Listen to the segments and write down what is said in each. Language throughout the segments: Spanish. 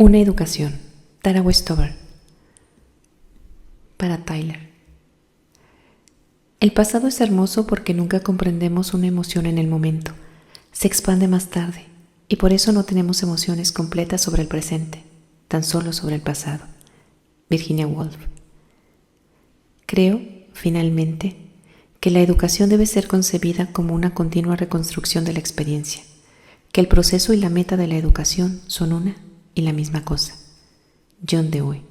Una educación. Tara Westover. Para Tyler. El pasado es hermoso porque nunca comprendemos una emoción en el momento. Se expande más tarde y por eso no tenemos emociones completas sobre el presente, tan solo sobre el pasado. Virginia Woolf. Creo, finalmente, que la educación debe ser concebida como una continua reconstrucción de la experiencia, que el proceso y la meta de la educación son una y la misma cosa. John Dewey.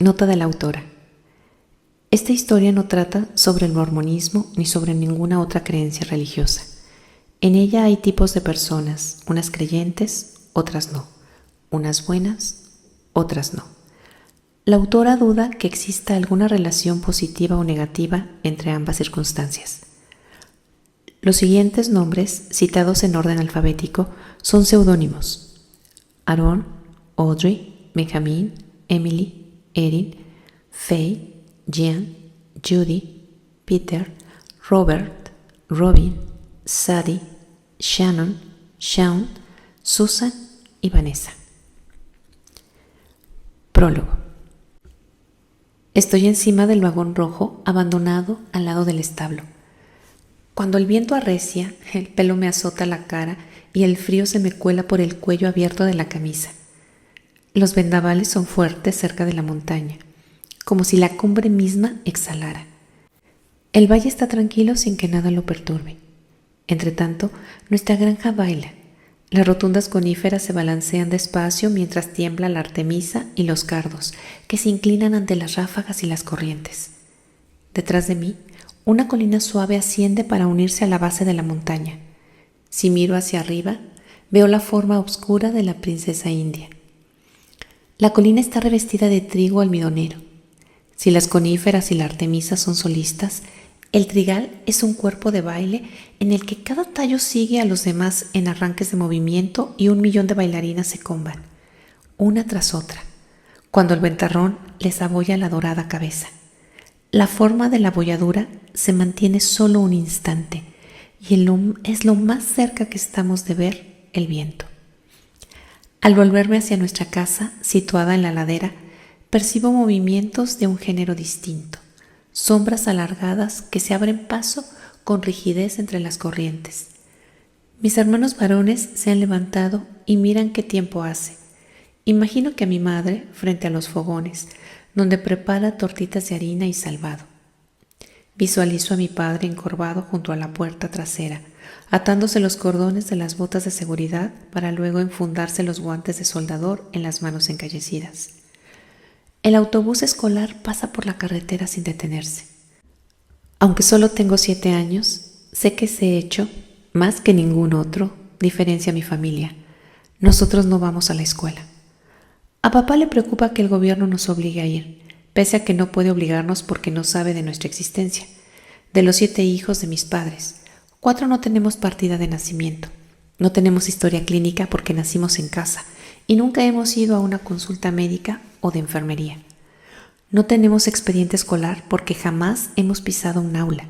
Nota de la autora. Esta historia no trata sobre el mormonismo ni sobre ninguna otra creencia religiosa. En ella hay tipos de personas, unas creyentes, otras no, unas buenas, otras no. La autora duda que exista alguna relación positiva o negativa entre ambas circunstancias. Los siguientes nombres, citados en orden alfabético, son seudónimos: Aaron, Audrey, Benjamin, Emily, Erin, Faye, Jean, Judy, Peter, Robert, Robin, Sadie, Shannon, Shaun, Susan y Vanessa. Prólogo. Estoy encima del vagón rojo abandonado al lado del establo. Cuando el viento arrecia, el pelo me azota la cara y el frío se me cuela por el cuello abierto de la camisa. Los vendavales son fuertes cerca de la montaña, como si la cumbre misma exhalara. El valle está tranquilo sin que nada lo perturbe. Entretanto, nuestra granja baila. Las rotundas coníferas se balancean despacio mientras tiembla la artemisa y los cardos, que se inclinan ante las ráfagas y las corrientes. Detrás de mí, una colina suave asciende para unirse a la base de la montaña. Si miro hacia arriba, veo la forma oscura de la princesa india. La colina está revestida de trigo almidonero. Si las coníferas y la artemisa son solistas, el trigal es un cuerpo de baile en el que cada tallo sigue a los demás en arranques de movimiento y 1.000.000 de bailarinas se comban, una tras otra, cuando el ventarrón les abolla la dorada cabeza. La forma de la abolladura se mantiene solo un instante y es lo más cerca que estamos de ver el viento. Al volverme hacia nuestra casa, situada en la ladera, percibo movimientos de un género distinto. Sombras alargadas que se abren paso con rigidez entre las corrientes. Mis hermanos varones se han levantado y miran qué tiempo hace. Imagino que a mi madre, frente a los fogones, donde prepara tortitas de harina y salvado. Visualizo a mi padre encorvado junto a la puerta trasera, atándose los cordones de las botas de seguridad para luego enfundarse los guantes de soldador en las manos encallecidas. El autobús escolar pasa por la carretera sin detenerse. Aunque solo tengo 7 años, sé que ese hecho, más que ningún otro, diferencia a mi familia. Nosotros no vamos a la escuela. A papá le preocupa que el gobierno nos obligue a ir, pese a que no puede obligarnos porque no sabe de nuestra existencia. De los 7 hijos de mis padres, 4 no tenemos partida de nacimiento. No tenemos historia clínica porque nacimos en casa y nunca hemos ido a una consulta médica o de enfermería. No tenemos expediente escolar porque jamás hemos pisado un aula.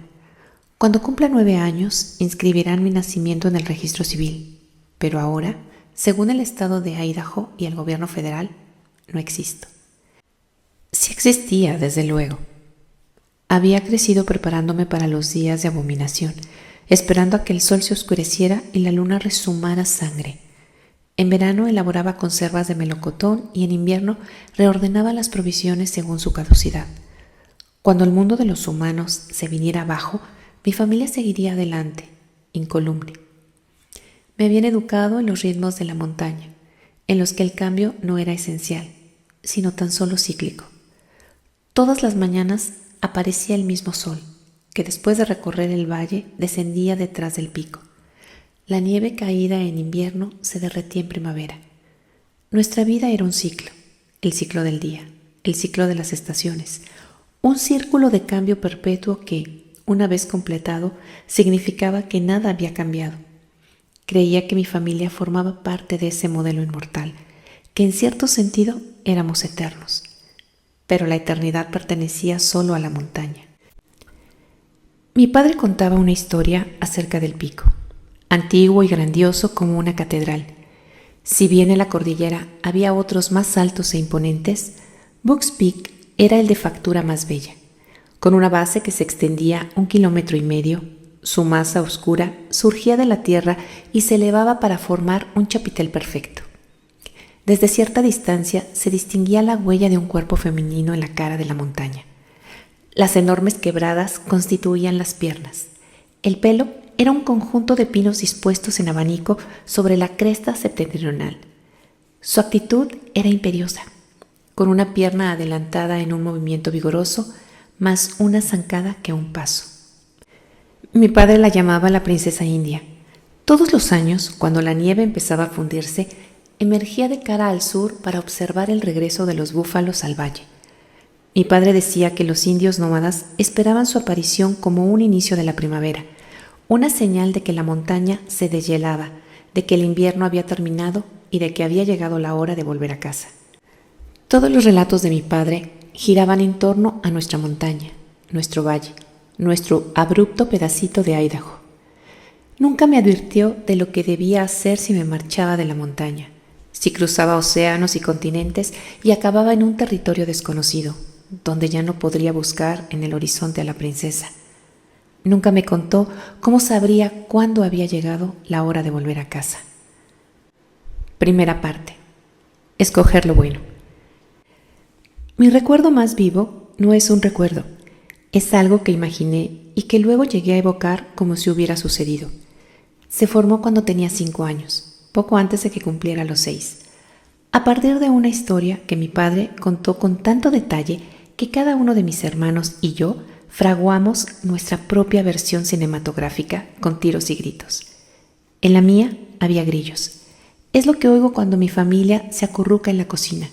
Cuando cumpla 9 años, inscribirán mi nacimiento en el registro civil, pero ahora, según el estado de Idaho y el gobierno federal, no existo. Sí existía, desde luego. Había crecido preparándome para los días de abominación, esperando a que el sol se oscureciera y la luna rezumara sangre. En verano elaboraba conservas de melocotón y en invierno reordenaba las provisiones según su caducidad. Cuando el mundo de los humanos se viniera abajo, mi familia seguiría adelante, incoluble. Me habían educado en los ritmos de la montaña, en los que el cambio no era esencial, sino tan solo cíclico. Todas las mañanas aparecía el mismo sol, que después de recorrer el valle descendía detrás del pico. La nieve caída en invierno se derretía en primavera. Nuestra vida era un ciclo, el ciclo del día, el ciclo de las estaciones, un círculo de cambio perpetuo que, una vez completado, significaba que nada había cambiado. Creía que mi familia formaba parte de ese modelo inmortal, que en cierto sentido éramos eternos, pero la eternidad pertenecía solo a la montaña. Mi padre contaba una historia acerca del pico, antiguo y grandioso como una catedral. Si bien en la cordillera había otros más altos e imponentes, Buck's Peak era el de factura más bella, con una base que se extendía 1,5 kilómetros. Su masa oscura surgía de la tierra y se elevaba para formar un chapitel perfecto. Desde cierta distancia se distinguía la huella de un cuerpo femenino en la cara de la montaña. Las enormes quebradas constituían las piernas. El pelo era un conjunto de pinos dispuestos en abanico sobre la cresta septentrional. Su actitud era imperiosa, con una pierna adelantada en un movimiento vigoroso, más una zancada que un paso. Mi padre la llamaba la princesa india. Todos los años, cuando la nieve empezaba a fundirse, emergía de cara al sur para observar el regreso de los búfalos al valle. Mi padre decía que los indios nómadas esperaban su aparición como un inicio de la primavera, una señal de que la montaña se deshielaba, de que el invierno había terminado y de que había llegado la hora de volver a casa. Todos los relatos de mi padre giraban en torno a nuestra montaña, nuestro valle, nuestro abrupto pedacito de Idaho. Nunca me advirtió de lo que debía hacer si me marchaba de la montaña, si cruzaba océanos y continentes y acababa en un territorio desconocido, donde ya no podría buscar en el horizonte a la princesa. Nunca me contó cómo sabría cuándo había llegado la hora de volver a casa. Primera parte. Escoger lo bueno. Mi recuerdo más vivo no es un recuerdo, es algo que imaginé y que luego llegué a evocar como si hubiera sucedido. Se formó cuando tenía 5 años, poco antes de que cumpliera los 6, a partir de una historia que mi padre contó con tanto detalle que cada uno de mis hermanos y yo fraguamos nuestra propia versión cinematográfica con tiros y gritos. En la mía había grillos. Es lo que oigo cuando mi familia se acurruca en la cocina,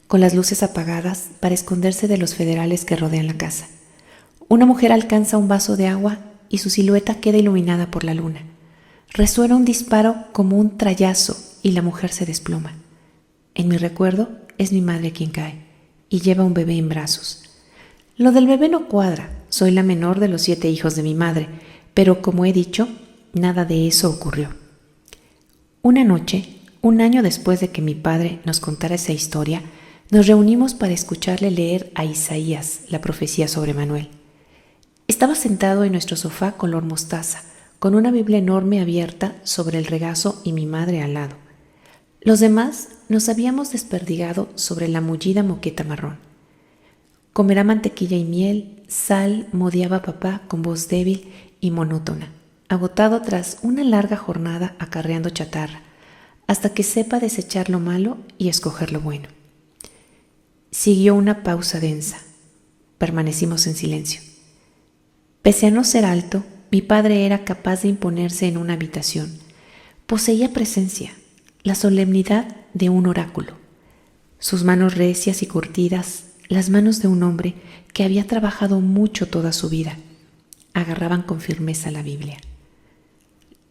con las luces apagadas para esconderse de los federales que rodean la casa. Una mujer alcanza un vaso de agua y su silueta queda iluminada por la luna. Resuena un disparo como un trayazo y la mujer se desploma. En mi recuerdo es mi madre quien cae y lleva un bebé en brazos. Lo del bebé no cuadra, soy la menor de los 7 hijos de mi madre, pero como he dicho, nada de eso ocurrió. Una noche, un año después de que mi padre nos contara esa historia, nos reunimos para escucharle leer a Isaías la profecía sobre Manuel. Estaba sentado en nuestro sofá color mostaza, con una Biblia enorme abierta sobre el regazo y mi madre al lado. Los demás nos habíamos desperdigado sobre la mullida moqueta marrón. Comerá mantequilla y miel, sal, modeaba papá con voz débil y monótona, agotado tras una larga jornada acarreando chatarra, hasta que sepa desechar lo malo y escoger lo bueno. Siguió una pausa densa. Permanecimos en silencio. Pese a no ser alto, mi padre era capaz de imponerse en una habitación. Poseía presencia, la solemnidad de un oráculo. Sus manos recias y curtidas, las manos de un hombre que había trabajado mucho toda su vida, agarraban con firmeza la Biblia.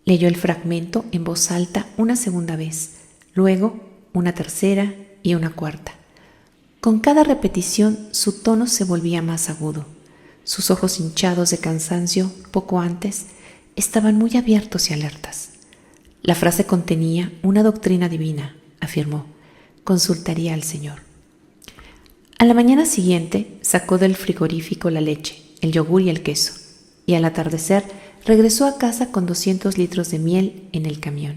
Leyó el fragmento en voz alta una segunda vez, luego una tercera y una cuarta. Con cada repetición su tono se volvía más agudo. Sus ojos hinchados de cansancio, poco antes, estaban muy abiertos y alertas. La frase contenía una doctrina divina, afirmó. Consultaría al Señor. A la mañana siguiente sacó del frigorífico la leche, el yogur y el queso, y al atardecer regresó a casa con 200 litros de miel en el camión.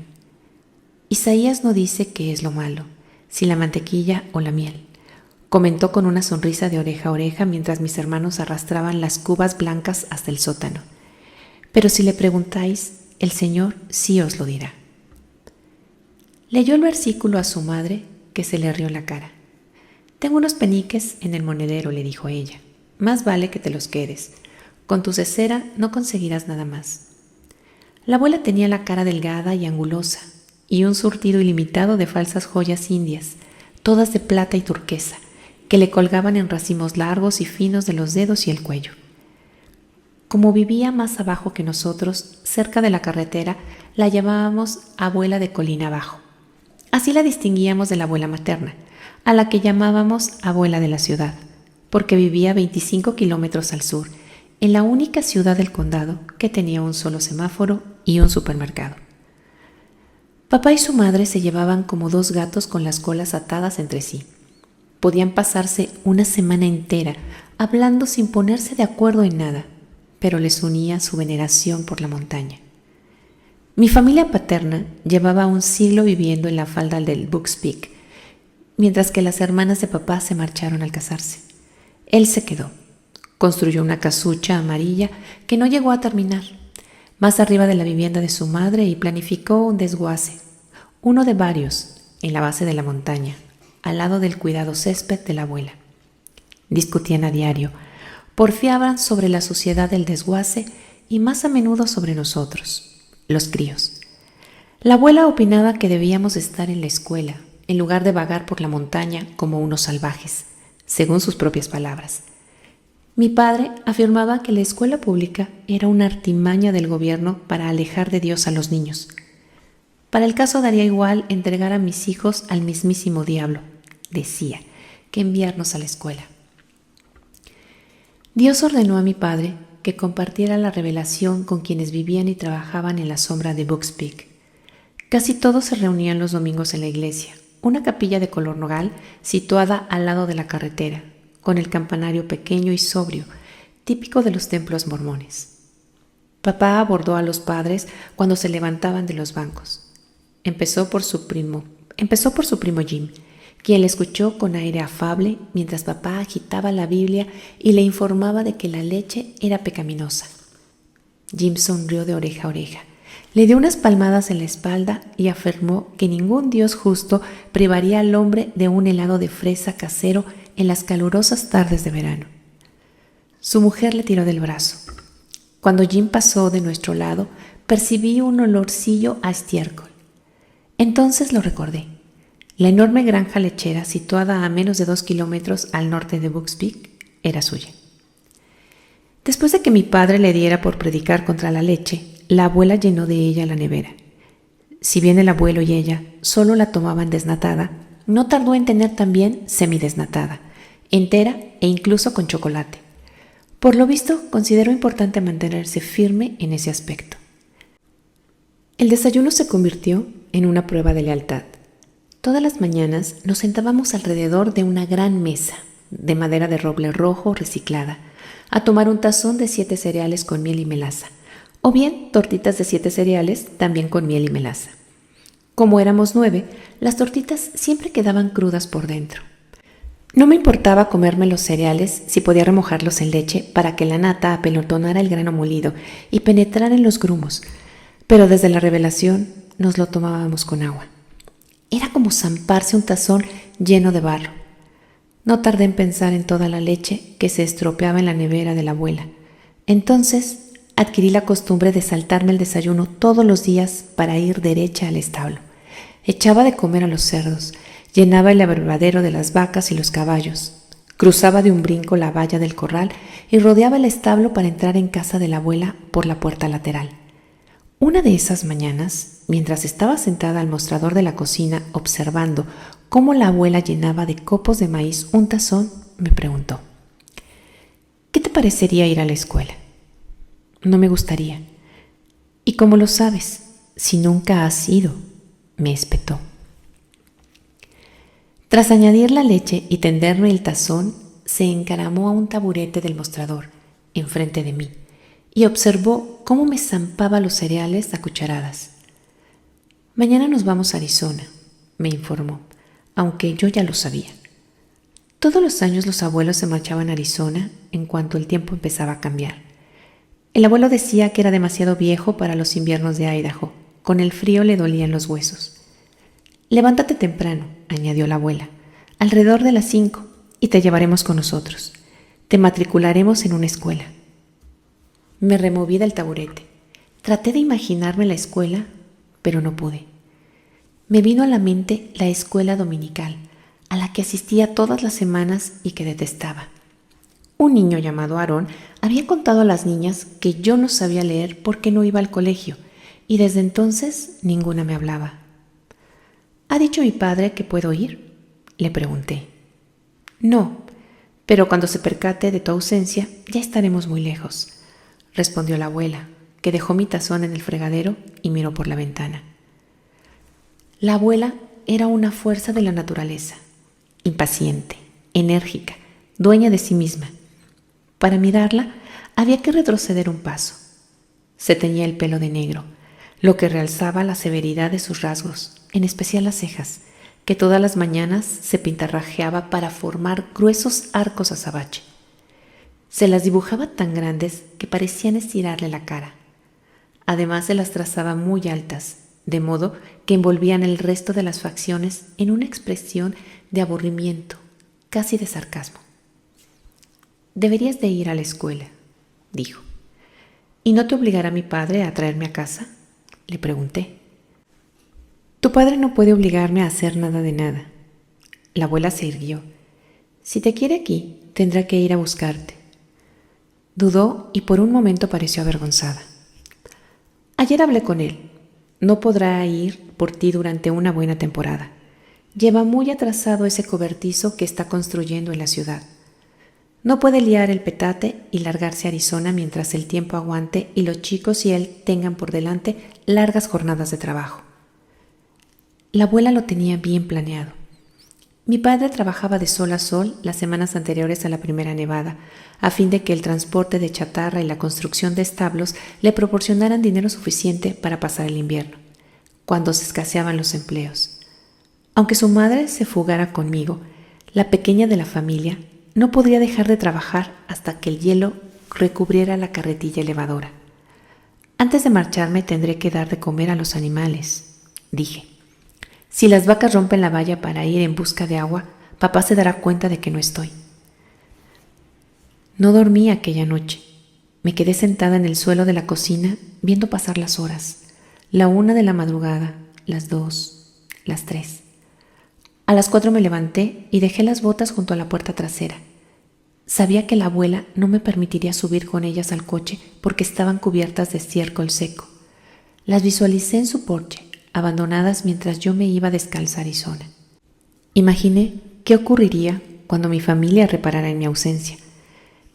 Isaías no dice qué es lo malo, si la mantequilla o la miel, comentó con una sonrisa de oreja a oreja mientras mis hermanos arrastraban las cubas blancas hasta el sótano. Pero si le preguntáis, el Señor sí os lo dirá. Leyó el versículo a su madre, que se le rió la cara. Tengo unos peniques en el monedero, le dijo ella. Más vale que te los quedes. Con tu cesera no conseguirás nada más. La abuela tenía la cara delgada y angulosa, y un surtido ilimitado de falsas joyas indias, todas de plata y turquesa, que le colgaban en racimos largos y finos de los dedos y el cuello. Como vivía más abajo que nosotros, cerca de la carretera, la llamábamos abuela de colina abajo. Así la distinguíamos de la abuela materna, a la que llamábamos abuela de la ciudad, porque vivía 25 kilómetros al sur, en la única ciudad del condado que tenía un solo semáforo y un supermercado. Papá y su madre se llevaban como dos gatos con las colas atadas entre sí. Podían pasarse una semana entera hablando sin ponerse de acuerdo en nada, pero les unía su veneración por la montaña. Mi familia paterna llevaba un siglo viviendo en la falda del Buck's Peak, mientras que las hermanas de papá se marcharon al casarse. Él se quedó. Construyó una casucha amarilla que no llegó a terminar, más arriba de la vivienda de su madre, y planificó un desguace, uno de varios, en la base de la montaña, al lado del cuidado césped de la abuela. Discutían a diario, porfiaban sobre la suciedad del desguace y más a menudo sobre nosotros, los críos. La abuela opinaba que debíamos estar en la escuela, en lugar de vagar por la montaña como unos salvajes, según sus propias palabras. Mi padre afirmaba que la escuela pública era una artimaña del gobierno para alejar de Dios a los niños. Para el caso daría igual entregar a mis hijos al mismísimo diablo, decía, que enviarnos a la escuela. Dios ordenó a mi padre que compartiera la revelación con quienes vivían y trabajaban en la sombra de Buck's Peak. Casi todos se reunían los domingos en la iglesia, una capilla de color nogal situada al lado de la carretera, con el campanario pequeño y sobrio, típico de los templos mormones. Papá abordó a los padres cuando se levantaban de los bancos. Empezó por su primo Jim, quien le escuchó con aire afable mientras papá agitaba la Biblia y le informaba de que la leche era pecaminosa. Jim sonrió de oreja a oreja, le dio unas palmadas en la espalda y afirmó que ningún Dios justo privaría al hombre de un helado de fresa casero en las calurosas tardes de verano. Su mujer le tiró del brazo. Cuando Jim pasó de nuestro lado, percibí un olorcillo a estiércol. Entonces lo recordé. La enorme granja lechera, situada a menos de 2 kilómetros al norte de Buck's Peak, era suya. Después de que mi padre le diera por predicar contra la leche, la abuela llenó de ella la nevera. Si bien el abuelo y ella solo la tomaban desnatada, no tardó en tener también semidesnatada, entera e incluso con chocolate. Por lo visto, consideró importante mantenerse firme en ese aspecto. El desayuno se convirtió en una prueba de lealtad. Todas las mañanas nos sentábamos alrededor de una gran mesa de madera de roble rojo reciclada a tomar un tazón de 7 cereales con miel y melaza, o bien tortitas de 7 cereales también con miel y melaza. Como éramos 9, las tortitas siempre quedaban crudas por dentro. No me importaba comerme los cereales si podía remojarlos en leche para que la nata apelotonara el grano molido y penetrara en los grumos, pero desde la revelación nos lo tomábamos con agua. Era como zamparse un tazón lleno de barro. No tardé en pensar en toda la leche que se estropeaba en la nevera de la abuela. Entonces adquirí la costumbre de saltarme el desayuno todos los días para ir derecha al establo. Echaba de comer a los cerdos, llenaba el abrevadero de las vacas y los caballos, cruzaba de un brinco la valla del corral y rodeaba el establo para entrar en casa de la abuela por la puerta lateral. Una de esas mañanas, mientras estaba sentada al mostrador de la cocina observando cómo la abuela llenaba de copos de maíz un tazón, me preguntó: ¿qué te parecería ir a la escuela? No me gustaría. ¿Y cómo lo sabes, si nunca has ido?, me espetó. Tras añadir la leche y tenderme el tazón, se encaramó a un taburete del mostrador, enfrente de mí, y observó cómo me zampaba los cereales a cucharadas. Mañana nos vamos a Arizona, me informó, aunque yo ya lo sabía. Todos los años los abuelos se marchaban a Arizona en cuanto el tiempo empezaba a cambiar. El abuelo decía que era demasiado viejo para los inviernos de Idaho. Con el frío le dolían los huesos. Levántate temprano, añadió la abuela, alrededor de las 5, y te llevaremos con nosotros. Te matricularemos en una escuela. Me removí del taburete. Traté de imaginarme la escuela, pero no pude. Me vino a la mente la escuela dominical, a la que asistía todas las semanas y que detestaba. Un niño llamado Aarón había contado a las niñas que yo no sabía leer porque no iba al colegio, y desde entonces ninguna me hablaba. ¿Ha dicho mi padre que puedo ir?, le pregunté. No, pero cuando se percate de tu ausencia ya estaremos muy lejos, respondió la abuela, que dejó mi tazón en el fregadero y miró por la ventana. La abuela era una fuerza de la naturaleza, impaciente, enérgica, dueña de sí misma. Para mirarla había que retroceder un paso. Se teñía el pelo de negro, lo que realzaba la severidad de sus rasgos, en especial las cejas, que todas las mañanas se pintarrajeaba para formar gruesos arcos azabache. Se las dibujaba tan grandes que parecían estirarle la cara. Además se las trazaba muy altas, de modo que envolvían el resto de las facciones en una expresión de aburrimiento, casi de sarcasmo. «Deberías de ir a la escuela», dijo. «¿Y no te obligará mi padre a traerme a casa?», le pregunté. «Tu padre no puede obligarme a hacer nada de nada». La abuela se irguió. «Si te quiere aquí, tendrá que ir a buscarte». Dudó y por un momento pareció avergonzada. «Ayer hablé con él. No podrá ir por ti durante una buena temporada. Lleva muy atrasado ese cobertizo que está construyendo en la ciudad. No puede liar el petate y largarse a Arizona mientras el tiempo aguante y los chicos y él tengan por delante largas jornadas de trabajo». La abuela lo tenía bien planeado. Mi padre trabajaba de sol a sol las semanas anteriores a la primera nevada, a fin de que el transporte de chatarra y la construcción de establos le proporcionaran dinero suficiente para pasar el invierno, cuando se escaseaban los empleos. Aunque su madre se fugara conmigo, la pequeña de la familia no podría dejar de trabajar hasta que el hielo recubriera la carretilla elevadora. «Antes de marcharme tendré que dar de comer a los animales», dije. «Si las vacas rompen la valla para ir en busca de agua, papá se dará cuenta de que no estoy». No dormí aquella noche. Me quedé sentada en el suelo de la cocina viendo pasar las horas. La 1 de la madrugada, las 2, las 3. A las 4 me levanté y dejé las botas junto a la puerta trasera. Sabía que la abuela no me permitiría subir con ellas al coche porque estaban cubiertas de estiércol seco. Las visualicé en su porche, abandonadas mientras yo me iba descalza a Arizona. Imaginé qué ocurriría cuando mi familia reparara en mi ausencia.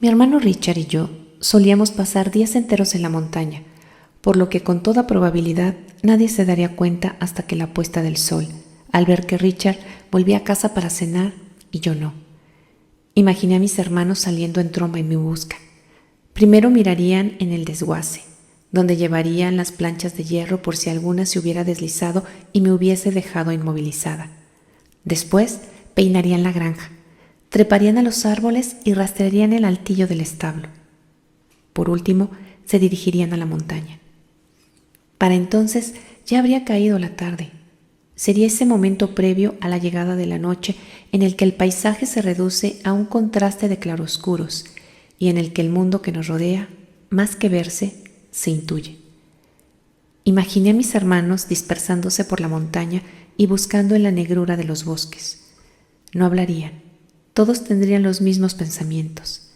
Mi hermano Richard y yo solíamos pasar días enteros en la montaña, por lo que con toda probabilidad nadie se daría cuenta hasta que la puesta del sol, al ver que Richard volvía a casa para cenar y yo no. Imaginé a mis hermanos saliendo en tromba en mi busca. Primero mirarían en el desguace, donde llevarían las planchas de hierro por si alguna se hubiera deslizado y me hubiese dejado inmovilizada. Después peinarían la granja, treparían a los árboles y rastrearían el altillo del establo. Por último, se dirigirían a la montaña. Para entonces ya habría caído la tarde. Sería ese momento previo a la llegada de la noche en el que el paisaje se reduce a un contraste de claroscuros y en el que el mundo que nos rodea, más que verse, se intuye. Imaginé a mis hermanos dispersándose por la montaña y buscando en la negrura de los bosques. No hablarían, todos tendrían los mismos pensamientos.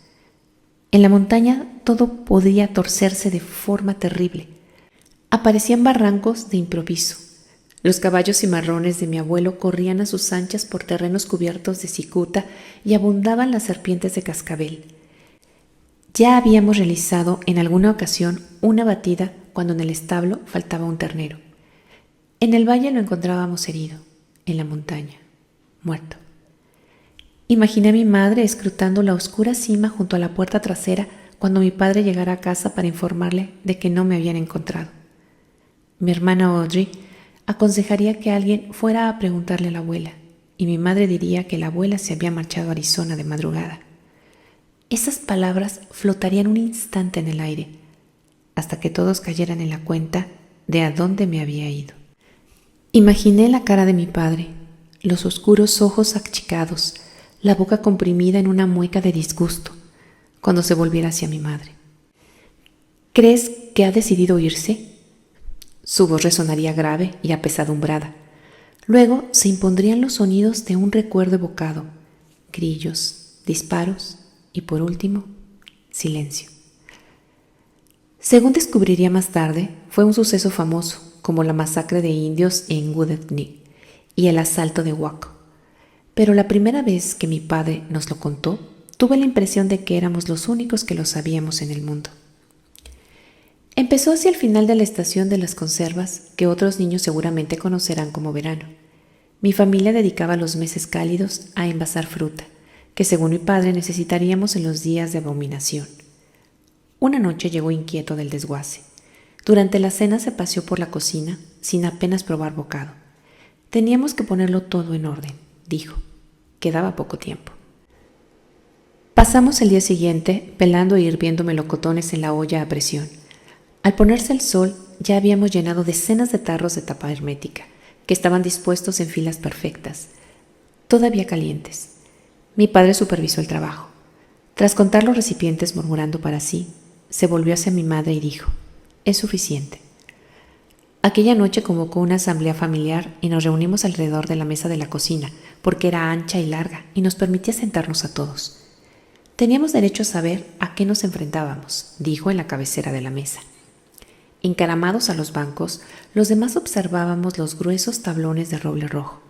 En la montaña todo podía torcerse de forma terrible. Aparecían barrancos de improviso. Los caballos cimarrones de mi abuelo corrían a sus anchas por terrenos cubiertos de cicuta y abundaban las serpientes de cascabel. Ya habíamos realizado en alguna ocasión una batida cuando en el establo faltaba un ternero. En el valle lo encontrábamos herido, en la montaña, muerto. Imaginé a mi madre escrutando la oscura cima junto a la puerta trasera cuando mi padre llegara a casa para informarle de que no me habían encontrado. Mi hermana Audrey aconsejaría que alguien fuera a preguntarle a la abuela, y mi madre diría que la abuela se había marchado a Arizona de madrugada. Esas palabras flotarían un instante en el aire, hasta que todos cayeran en la cuenta de a dónde me había ido. Imaginé la cara de mi padre, los oscuros ojos achicados, la boca comprimida en una mueca de disgusto, cuando se volviera hacia mi madre. ¿Crees que ha decidido irse?, su voz resonaría grave y apesadumbrada. Luego se impondrían los sonidos de un recuerdo evocado, grillos, disparos y, por último, silencio. Según descubriría más tarde, fue un suceso famoso, como la masacre de indios en Wounded Knee y el asalto de Waco. Pero la primera vez que mi padre nos lo contó, tuve la impresión de que éramos los únicos que lo sabíamos en el mundo. Empezó hacia el final de la estación de las conservas, que otros niños seguramente conocerán como verano. Mi familia dedicaba los meses cálidos a envasar fruta, que según mi padre necesitaríamos en los días de abominación. Una noche llegó inquieto del desguace. Durante la cena se paseó por la cocina sin apenas probar bocado. Teníamos que ponerlo todo en orden, dijo. Quedaba poco tiempo. Pasamos el día siguiente pelando e hirviendo melocotones en la olla a presión. Al ponerse el sol ya habíamos llenado decenas de tarros de tapa hermética, que estaban dispuestos en filas perfectas, todavía calientes. Mi padre supervisó el trabajo. Tras contar los recipientes murmurando para sí, se volvió hacia mi madre y dijo: «Es suficiente». Aquella noche convocó una asamblea familiar y nos reunimos alrededor de la mesa de la cocina, porque era ancha y larga y nos permitía sentarnos a todos. Teníamos derecho a saber a qué nos enfrentábamos, dijo en la cabecera de la mesa. Encaramados a los bancos, los demás observábamos los gruesos tablones de roble rojo.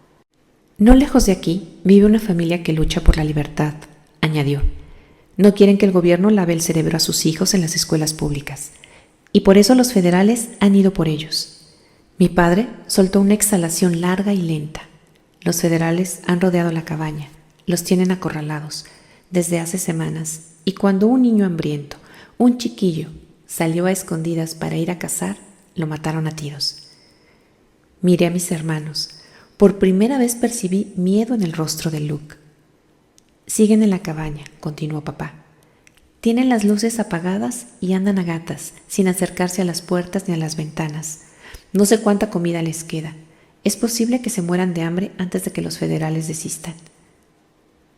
No lejos de aquí vive una familia que lucha por la libertad, añadió. No quieren que el gobierno lave el cerebro a sus hijos en las escuelas públicas, y por eso los federales han ido por ellos. Mi padre soltó una exhalación larga y lenta. Los federales han rodeado la cabaña, los tienen acorralados desde hace semanas, y cuando un niño hambriento, un chiquillo, salió a escondidas para ir a cazar, lo mataron a tiros. Miré a mis hermanos. Por primera vez percibí miedo en el rostro de Luke. Siguen en la cabaña, continuó papá. Tienen las luces apagadas y andan a gatas, sin acercarse a las puertas ni a las ventanas. No sé cuánta comida les queda. Es posible que se mueran de hambre antes de que los federales desistan.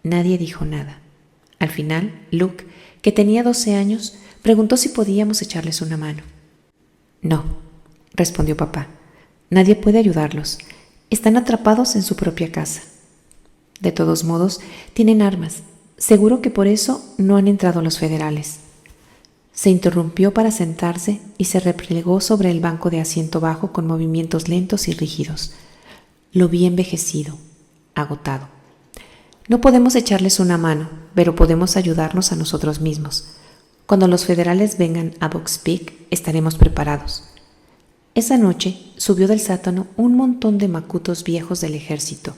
Nadie dijo nada. Al final, Luke, que tenía 12 años, preguntó si podíamos echarles una mano. No, respondió papá. Nadie puede ayudarlos. Están atrapados en su propia casa. De todos modos, tienen armas. Seguro que por eso no han entrado los federales. Se interrumpió para sentarse y se replegó sobre el banco de asiento bajo con movimientos lentos y rígidos. Lo vi envejecido, agotado. No podemos echarles una mano, pero podemos ayudarnos a nosotros mismos. Cuando los federales vengan a Box Peak, estaremos preparados. Esa noche subió del sótano un montón de macutos viejos del ejército.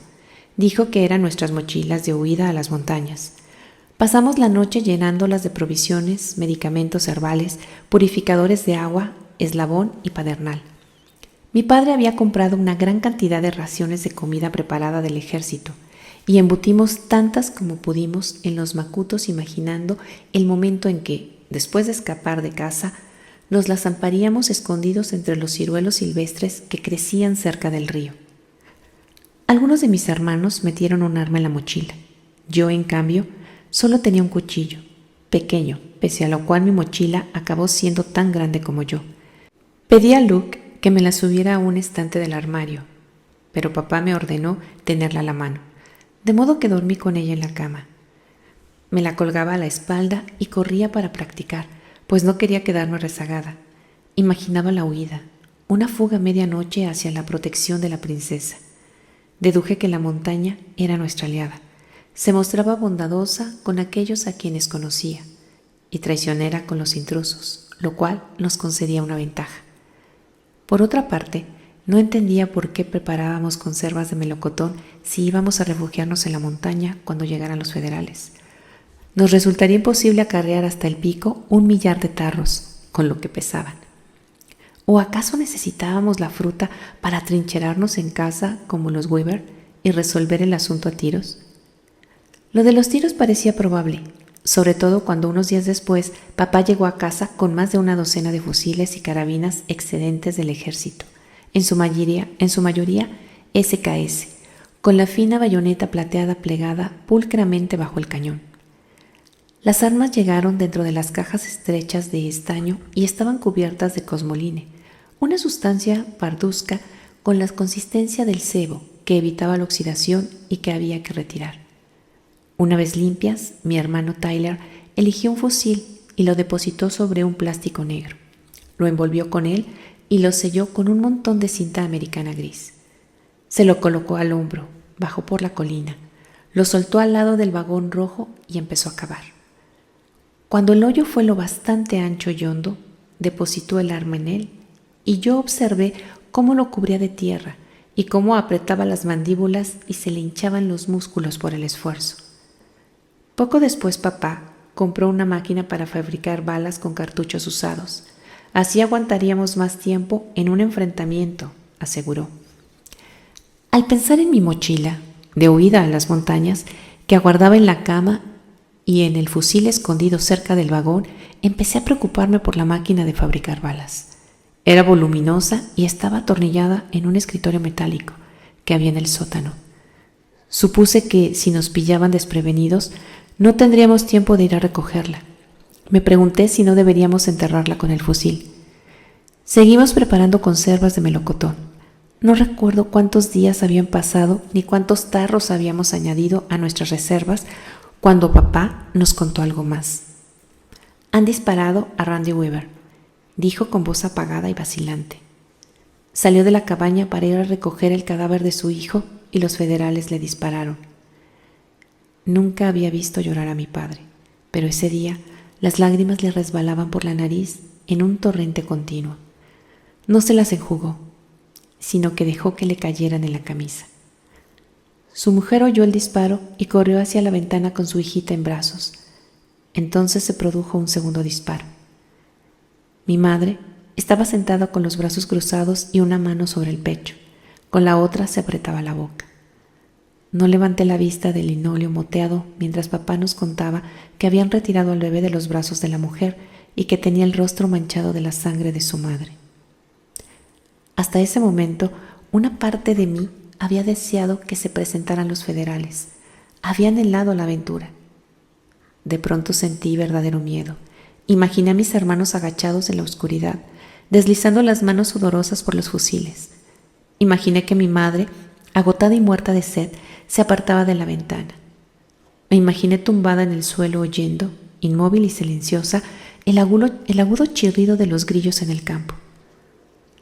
Dijo que eran nuestras mochilas de huida a las montañas. Pasamos la noche llenándolas de provisiones, medicamentos herbales, purificadores de agua, eslabón y padernal. Mi padre había comprado una gran cantidad de raciones de comida preparada del ejército y embutimos tantas como pudimos en los macutos, imaginando el momento en que, después de escapar de casa, nos las zamparíamos escondidos entre los ciruelos silvestres que crecían cerca del río. Algunos de mis hermanos metieron un arma en la mochila. Yo, en cambio, solo tenía un cuchillo, pequeño, pese a lo cual mi mochila acabó siendo tan grande como yo. Pedí a Luke que me la subiera a un estante del armario, pero papá me ordenó tenerla a la mano, de modo que dormí con ella en la cama. Me la colgaba a la espalda y corría para practicar, pues no quería quedarme rezagada. Imaginaba la huida, una fuga a medianoche hacia la protección de la princesa. Deduje que la montaña era nuestra aliada. Se mostraba bondadosa con aquellos a quienes conocía y traicionera con los intrusos, lo cual nos concedía una ventaja. Por otra parte, no entendía por qué preparábamos conservas de melocotón si íbamos a refugiarnos en la montaña cuando llegaran los federales. Nos resultaría imposible acarrear hasta el pico 1 millar de tarros, con lo que pesaban. ¿O acaso necesitábamos la fruta para trincherarnos en casa como los Weaver y resolver el asunto a tiros? Lo de los tiros parecía probable, sobre todo cuando unos días después papá llegó a casa con más de una docena de fusiles y carabinas excedentes del ejército, en su mayoría SKS, con la fina bayoneta plateada plegada pulcramente bajo el cañón. Las armas llegaron dentro de las cajas estrechas de estaño y estaban cubiertas de cosmoline, una sustancia parduzca con la consistencia del sebo que evitaba la oxidación y que había que retirar. Una vez limpias, mi hermano Tyler eligió un fusil y lo depositó sobre un plástico negro. Lo envolvió con él y lo selló con un montón de cinta americana gris. Se lo colocó al hombro, bajó por la colina, lo soltó al lado del vagón rojo y empezó a cavar. Cuando el hoyo fue lo bastante ancho y hondo, depositó el arma en él, y yo observé cómo lo cubría de tierra y cómo apretaba las mandíbulas y se le hinchaban los músculos por el esfuerzo. Poco después papá compró una máquina para fabricar balas con cartuchos usados. Así aguantaríamos más tiempo en un enfrentamiento, aseguró. Al pensar en mi mochila, de huida a las montañas, que aguardaba en la cama y en el fusil escondido cerca del vagón, empecé a preocuparme por la máquina de fabricar balas. Era voluminosa y estaba atornillada en un escritorio metálico que había en el sótano. Supuse que, si nos pillaban desprevenidos, no tendríamos tiempo de ir a recogerla. Me pregunté si no deberíamos enterrarla con el fusil. Seguimos preparando conservas de melocotón. No recuerdo cuántos días habían pasado ni cuántos tarros habíamos añadido a nuestras reservas cuando papá nos contó algo más. Han disparado a Randy Weaver, dijo con voz apagada y vacilante. Salió de la cabaña para ir a recoger el cadáver de su hijo y los federales le dispararon. Nunca había visto llorar a mi padre, pero ese día las lágrimas le resbalaban por la nariz en un torrente continuo. No se las enjugó, sino que dejó que le cayeran en la camisa. Su mujer oyó el disparo y corrió hacia la ventana con su hijita en brazos. Entonces se produjo un segundo disparo. Mi madre estaba sentada con los brazos cruzados y una mano sobre el pecho. Con la otra se apretaba la boca. No levanté la vista del linóleo moteado mientras papá nos contaba que habían retirado al bebé de los brazos de la mujer y que tenía el rostro manchado de la sangre de su madre. Hasta ese momento, una parte de mí había deseado que se presentaran los federales. Había anhelado la aventura. De pronto sentí verdadero miedo. Imaginé a mis hermanos agachados en la oscuridad, deslizando las manos sudorosas por los fusiles. Imaginé que mi madre, agotada y muerta de sed, se apartaba de la ventana. Me imaginé tumbada en el suelo oyendo, inmóvil y silenciosa, el agudo chirrido de los grillos en el campo.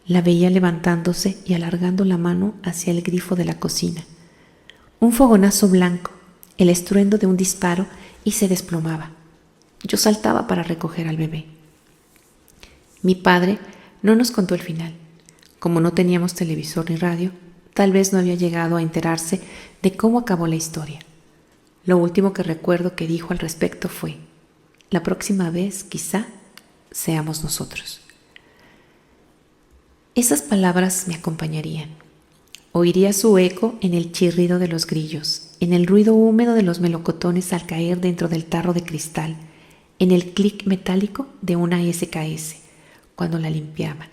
La veía levantándose y alargando la mano hacia el grifo de la cocina. Un fogonazo blanco, el estruendo de un disparo y se desplomaba. Yo saltaba para recoger al bebé. Mi padre no nos contó el final. Como no teníamos televisor ni radio, tal vez no había llegado a enterarse de cómo acabó la historia. Lo último que recuerdo que dijo al respecto fue: la próxima vez, quizá, seamos nosotros. Esas palabras me acompañarían. Oiría su eco en el chirrido de los grillos, en el ruido húmedo de los melocotones al caer dentro del tarro de cristal, en el clic metálico de una SKS cuando la limpiaban.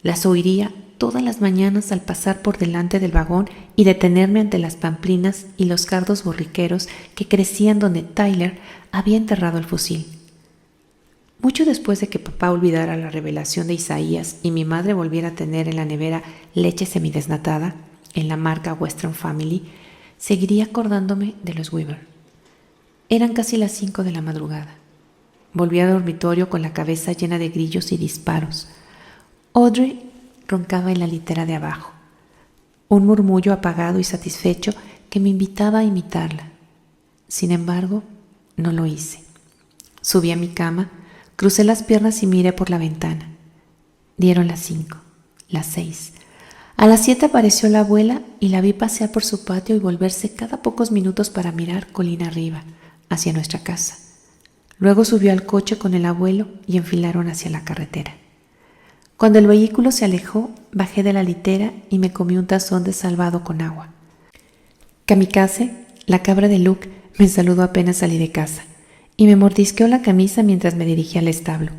Las oiría todas las mañanas al pasar por delante del vagón y detenerme ante las pamplinas y los cardos borriqueros que crecían donde Tyler había enterrado el fusil. Mucho después de que papá olvidara la revelación de Isaías y mi madre volviera a tener en la nevera leche semidesnatada, en la marca Western Family, seguiría acordándome de los Weaver. Eran casi las 5 de la madrugada. Volví al dormitorio con la cabeza llena de grillos y disparos. Audrey roncaba en la litera de abajo, un murmullo apagado y satisfecho que me invitaba a imitarla. Sin embargo, no lo hice. Subí a mi cama, crucé las piernas y miré por la ventana. Dieron las 5, las 6. A las 7 apareció la abuela y la vi pasear por su patio y volverse cada pocos minutos para mirar colina arriba, hacia nuestra casa. Luego subió al coche con el abuelo y enfilaron hacia la carretera. Cuando el vehículo se alejó, bajé de la litera y me comí un tazón de salvado con agua. Kamikaze, la cabra de Luke, me saludó apenas salí de casa y me mordisqueó la camisa mientras me dirigía al establo.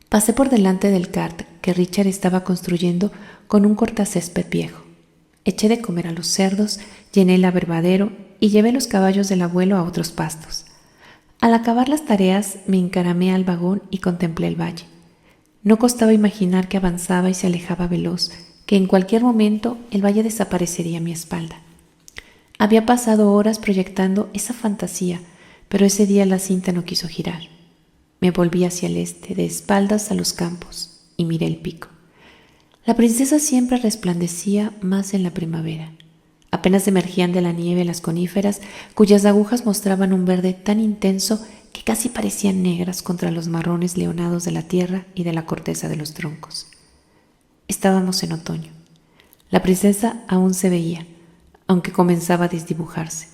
Pasé por delante del kart que Richard estaba construyendo con un cortacésped viejo. Eché de comer a los cerdos, llené el abrevadero y llevé los caballos del abuelo a otros pastos. Al acabar las tareas, me encaramé al vagón y contemplé el valle. No costaba imaginar que avanzaba y se alejaba veloz, que en cualquier momento el valle desaparecería a mi espalda. Había pasado horas proyectando esa fantasía, pero ese día la cinta no quiso girar. Me volví hacia el este, de espaldas a los campos, y miré el pico. La princesa siempre resplandecía más en la primavera. Apenas emergían de la nieve las coníferas, cuyas agujas mostraban un verde tan intenso que casi parecían negras contra los marrones leonados de la tierra y de la corteza de los troncos. Estábamos en otoño. La princesa aún se veía, aunque comenzaba a desdibujarse.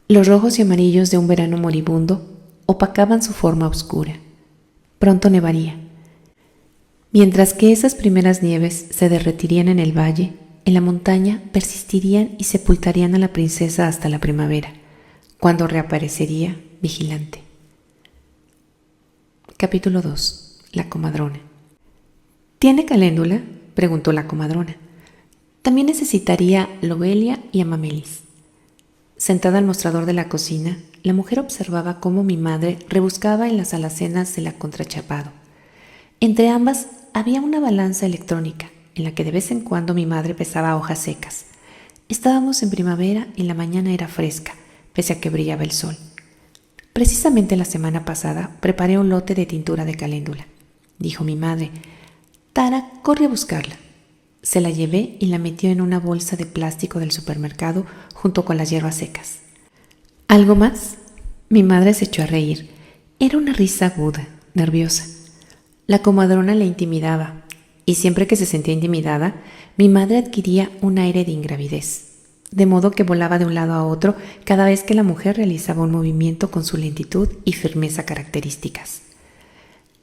Los rojos y amarillos de un verano moribundo opacaban su forma oscura. Pronto nevaría. Mientras que esas primeras nieves se derretirían en el valle, en la montaña persistirían y sepultarían a la princesa hasta la primavera, cuando reaparecería vigilante. Capítulo 2. La comadrona. ¿Tiene caléndula?, preguntó la comadrona. También necesitaría lobelia y amamelis. Sentada al mostrador de la cocina, la mujer observaba cómo mi madre rebuscaba en las alacenas del contrachapado. Entre ambas había una balanza electrónica, en la que de vez en cuando mi madre pesaba hojas secas. Estábamos en primavera y la mañana era fresca, pese a que brillaba el sol. Precisamente la semana pasada preparé un lote de tintura de caléndula. Dijo mi madre: Tara, corre a buscarla. Se la llevé y la metió en una bolsa de plástico del supermercado junto con las hierbas secas. ¿Algo más? Mi madre se echó a reír. Era una risa aguda, nerviosa. La comadrona le intimidaba, y siempre que se sentía intimidada, mi madre adquiría un aire de ingravidez, de modo que volaba de un lado a otro cada vez que la mujer realizaba un movimiento con su lentitud y firmeza características.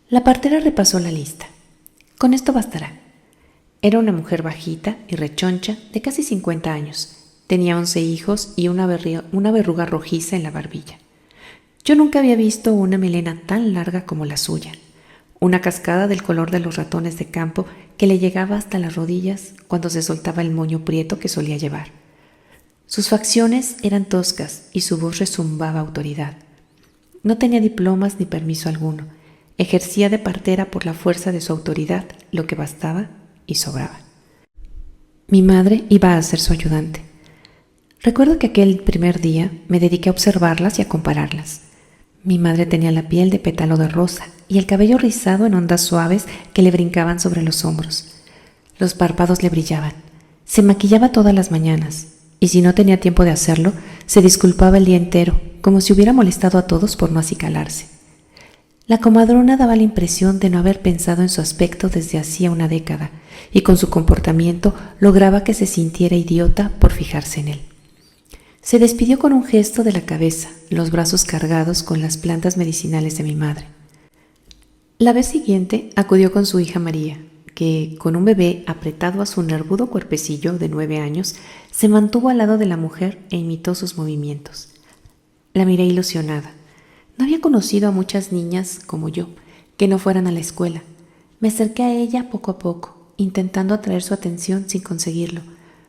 La partera repasó la lista. Con esto bastará. Era una mujer bajita y rechoncha de casi 50 años. Tenía 11 hijos y una verruga rojiza en la barbilla. Yo nunca había visto una melena tan larga como la suya, una cascada del color de los ratones de campo que le llegaba hasta las rodillas cuando se soltaba el moño prieto que solía llevar. Sus facciones eran toscas y su voz rezumbaba autoridad. No tenía diplomas ni permiso alguno. Ejercía de partera por la fuerza de su autoridad lo que bastaba y sobraba. Mi madre iba a ser su ayudante. Recuerdo que aquel primer día me dediqué a observarlas y a compararlas. Mi madre tenía la piel de pétalo de rosa y el cabello rizado en ondas suaves que le brincaban sobre los hombros. Los párpados le brillaban. Se maquillaba todas las mañanas y si no tenía tiempo de hacerlo, se disculpaba el día entero, como si hubiera molestado a todos por no acicalarse. La comadrona daba la impresión de no haber pensado en su aspecto desde hacía una década y con su comportamiento lograba que se sintiera idiota por fijarse en él. Se despidió con un gesto de la cabeza, los brazos cargados con las plantas medicinales de mi madre. La vez siguiente acudió con su hija María, que, con un bebé apretado a su nervudo cuerpecillo de 9 años, se mantuvo al lado de la mujer e imitó sus movimientos. La miré ilusionada. No había conocido a muchas niñas como yo, que no fueran a la escuela. Me acerqué a ella poco a poco, intentando atraer su atención sin conseguirlo,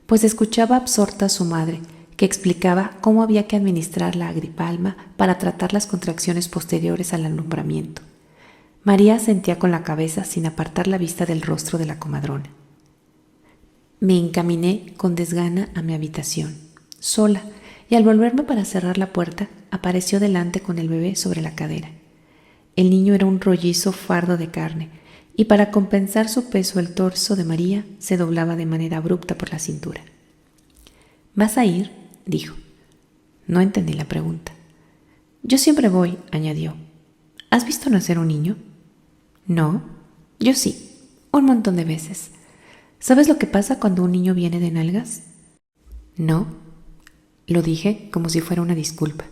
pues escuchaba absorta a su madre, que explicaba cómo había que administrar la agripalma para tratar las contracciones posteriores al alumbramiento. María asentía con la cabeza sin apartar la vista del rostro de la comadrona. Me encaminé con desgana a mi habitación, sola, y al volverme para cerrar la puerta, apareció delante con el bebé sobre la cadera. El niño era un rollizo fardo de carne, y para compensar su peso el torso de María se doblaba de manera abrupta por la cintura. ¿Vas a ir?, dijo. No entendí la pregunta. Yo siempre voy, añadió. ¿Has visto nacer un niño? No, yo sí, un montón de veces. ¿Sabes lo que pasa cuando un niño viene de nalgas? No, lo dije como si fuera una disculpa.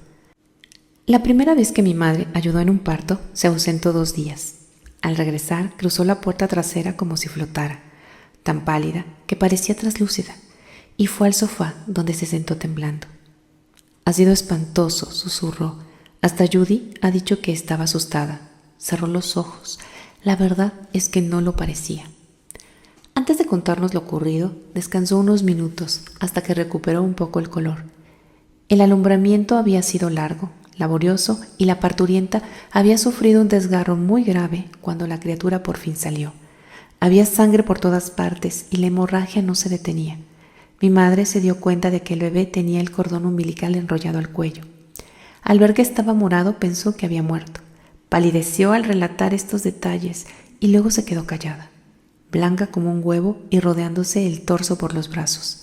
La primera vez que mi madre ayudó en un parto, se ausentó 2 días. Al regresar, cruzó la puerta trasera como si flotara, tan pálida que parecía traslúcida, y fue al sofá donde se sentó temblando. Ha sido espantoso, susurró. Hasta Judy ha dicho que estaba asustada. Cerró los ojos. La verdad es que no lo parecía. Antes de contarnos lo ocurrido, descansó unos minutos hasta que recuperó un poco el color. El alumbramiento había sido largo, laborioso, y la parturienta había sufrido un desgarro muy grave cuando la criatura por fin salió. Había sangre por todas partes y la hemorragia no se detenía. Mi madre se dio cuenta de que el bebé tenía el cordón umbilical enrollado al cuello. Al ver que estaba morado, pensó que había muerto. Palideció al relatar estos detalles y luego se quedó callada, blanca como un huevo y rodeándose el torso por los brazos.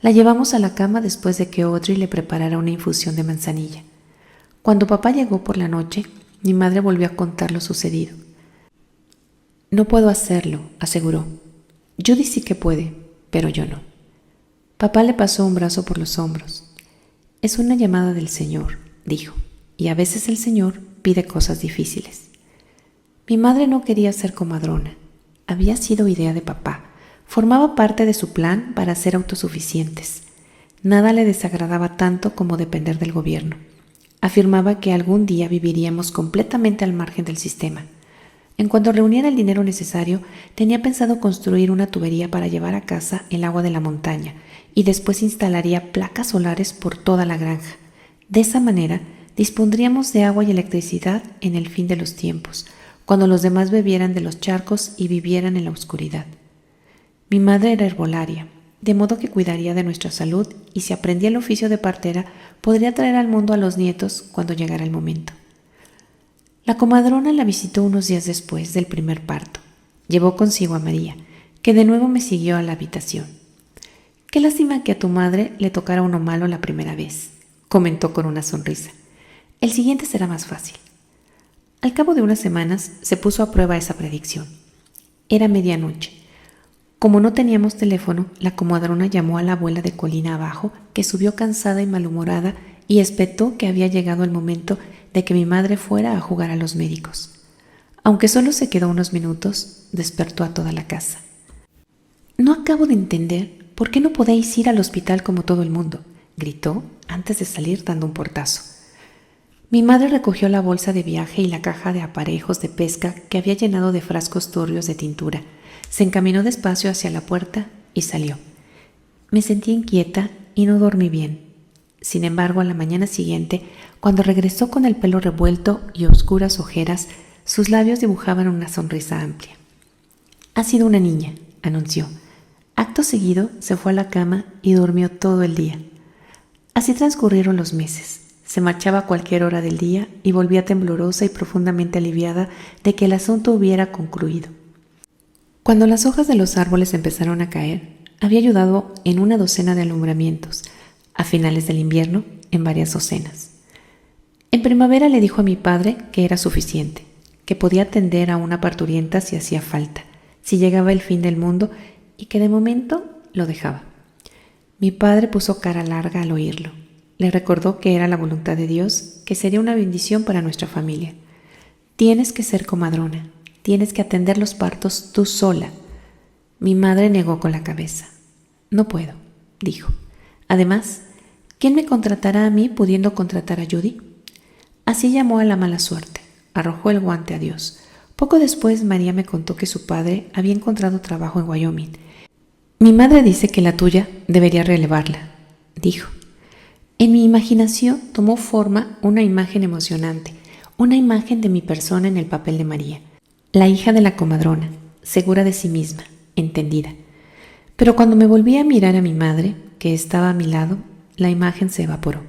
La llevamos a la cama después de que Audrey le preparara una infusión de manzanilla. Cuando papá llegó por la noche, mi madre volvió a contar lo sucedido. No puedo hacerlo, aseguró. Judy sí que puede, pero yo no. Papá le pasó un brazo por los hombros. Es una llamada del Señor, dijo, y a veces el Señor pide cosas difíciles. Mi madre no quería ser comadrona. Había sido idea de papá. Formaba parte de su plan para ser autosuficientes. Nada le desagradaba tanto como depender del gobierno. Afirmaba que algún día viviríamos completamente al margen del sistema. En cuanto reuniera el dinero necesario, tenía pensado construir una tubería para llevar a casa el agua de la montaña y después instalaría placas solares por toda la granja. De esa manera, dispondríamos de agua y electricidad en el fin de los tiempos, cuando los demás bebieran de los charcos y vivieran en la oscuridad. Mi madre era herbolaria, de modo que cuidaría de nuestra salud y si aprendía el oficio de partera, podría traer al mundo a los nietos cuando llegara el momento. La comadrona la visitó unos días después del primer parto. Llevó consigo a María, que de nuevo me siguió a la habitación. «Qué lástima que a tu madre le tocara uno malo la primera vez», comentó con una sonrisa. «El siguiente será más fácil». Al cabo de unas semanas se puso a prueba esa predicción. Era medianoche. Como no teníamos teléfono, la comadrona llamó a la abuela de colina abajo, que subió cansada y malhumorada y espetó que había llegado el momento de que mi madre fuera a jugar a los médicos. Aunque solo se quedó unos minutos, despertó a toda la casa. «No acabo de entender por qué no podéis ir al hospital como todo el mundo», gritó antes de salir dando un portazo. Mi madre recogió la bolsa de viaje y la caja de aparejos de pesca que había llenado de frascos turbios de tintura. Se encaminó despacio hacia la puerta y salió. Me sentí inquieta y no dormí bien. Sin embargo, a la mañana siguiente, cuando regresó con el pelo revuelto y oscuras ojeras, sus labios dibujaban una sonrisa amplia. «Ha sido una niña», anunció. Acto seguido, se fue a la cama y durmió todo el día. Así transcurrieron los meses. Se marchaba a cualquier hora del día y volvía temblorosa y profundamente aliviada de que el asunto hubiera concluido. Cuando las hojas de los árboles empezaron a caer, había ayudado en una docena de alumbramientos, a finales del invierno en varias docenas. En primavera le dijo a mi padre que era suficiente, que podía atender a una parturienta si hacía falta, si llegaba el fin del mundo y que de momento lo dejaba. Mi padre puso cara larga al oírlo. Le recordó que era la voluntad de Dios, que sería una bendición para nuestra familia. «Tienes que ser comadrona, tienes que atender los partos tú sola». Mi madre negó con la cabeza. «No puedo», dijo. «Además, ¿quién me contratará a mí pudiendo contratar a Judy?» Así llamó a la mala suerte, arrojó el guante a Dios. Poco después María me contó que su padre había encontrado trabajo en Wyoming. «Mi madre dice que la tuya debería relevarla», dijo. En mi imaginación tomó forma una imagen emocionante, una imagen de mi persona en el papel de María, la hija de la comadrona, segura de sí misma, entendida. Pero cuando me volví a mirar a mi madre, que estaba a mi lado, la imagen se evaporó.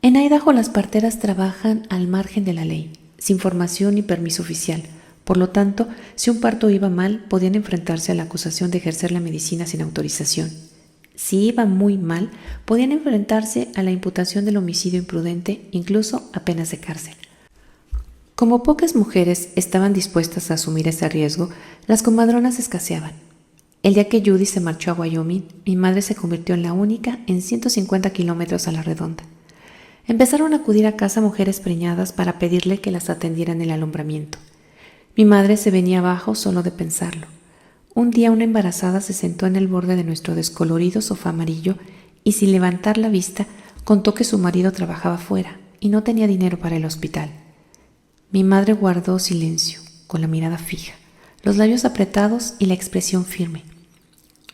En Idaho las parteras trabajan al margen de la ley, sin formación ni permiso oficial. Por lo tanto, si un parto iba mal, podían enfrentarse a la acusación de ejercer la medicina sin autorización. Si iba muy mal, podían enfrentarse a la imputación del homicidio imprudente, incluso a penas de cárcel. Como pocas mujeres estaban dispuestas a asumir ese riesgo, las comadronas escaseaban. El día que Judy se marchó a Wyoming, mi madre se convirtió en la única en 150 kilómetros a la redonda. Empezaron a acudir a casa mujeres preñadas para pedirle que las atendiera en el alumbramiento. Mi madre se venía abajo solo de pensarlo. Un día una embarazada se sentó en el borde de nuestro descolorido sofá amarillo y sin levantar la vista contó que su marido trabajaba fuera y no tenía dinero para el hospital. Mi madre guardó silencio, con la mirada fija, los labios apretados y la expresión firme.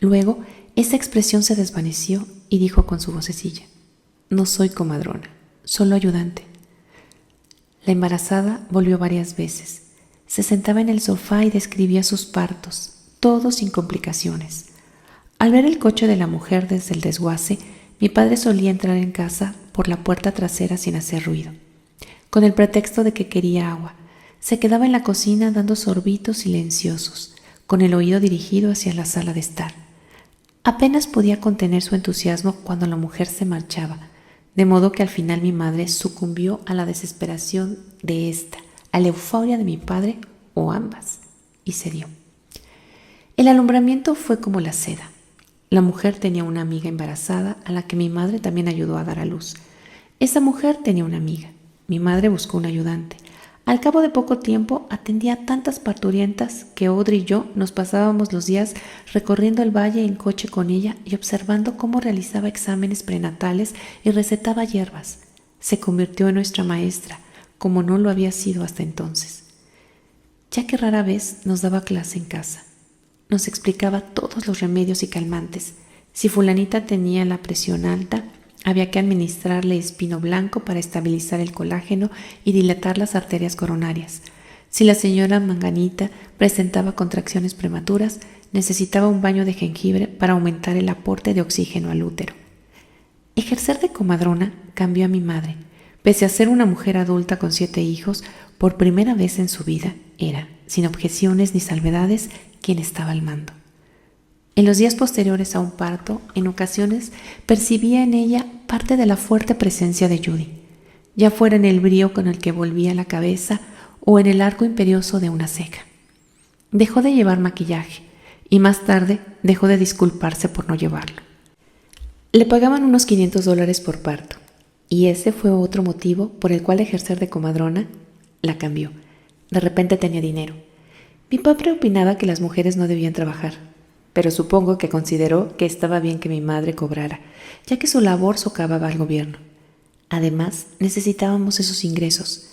Luego esa expresión se desvaneció y dijo con su vocecilla: «No soy comadrona, solo ayudante». La embarazada volvió varias veces. Se sentaba en el sofá y describía sus partos, todo sin complicaciones. Al ver el coche de la mujer desde el desguace, mi padre solía entrar en casa por la puerta trasera sin hacer ruido. Con el pretexto de que quería agua, se quedaba en la cocina dando sorbitos silenciosos, con el oído dirigido hacia la sala de estar. Apenas podía contener su entusiasmo cuando la mujer se marchaba, de modo que al final mi madre sucumbió a la desesperación de esta, a la euforia de mi padre o ambas, y cedió. El alumbramiento fue como la seda. La mujer tenía una amiga embarazada a la que mi madre también ayudó a dar a luz. Esa mujer tenía una amiga. Mi madre buscó un ayudante. Al cabo de poco tiempo atendía a tantas parturientas que Audrey y yo nos pasábamos los días recorriendo el valle en coche con ella y observando cómo realizaba exámenes prenatales y recetaba hierbas. Se convirtió en nuestra maestra, como no lo había sido hasta entonces, ya que rara vez nos daba clase en casa. Nos explicaba todos los remedios y calmantes. Si fulanita tenía la presión alta, había que administrarle espino blanco para estabilizar el colágeno y dilatar las arterias coronarias. Si la señora Manganita presentaba contracciones prematuras, necesitaba un baño de jengibre para aumentar el aporte de oxígeno al útero. Ejercer de comadrona cambió a mi madre. Pese a ser una mujer adulta con 7 hijos, por primera vez en su vida era, sin objeciones ni salvedades, quien estaba al mando. En los días posteriores a un parto, en ocasiones percibía en ella parte de la fuerte presencia de Judy, ya fuera en el brío con el que volvía la cabeza o en el arco imperioso de una ceja. Dejó de llevar maquillaje y más tarde dejó de disculparse por no llevarlo. Le pagaban unos $500 por parto, y ese fue otro motivo por el cual ejercer de comadrona la cambió. De repente tenía dinero. Mi padre opinaba que las mujeres no debían trabajar, pero supongo que consideró que estaba bien que mi madre cobrara, ya que su labor socavaba al gobierno. Además, necesitábamos esos ingresos.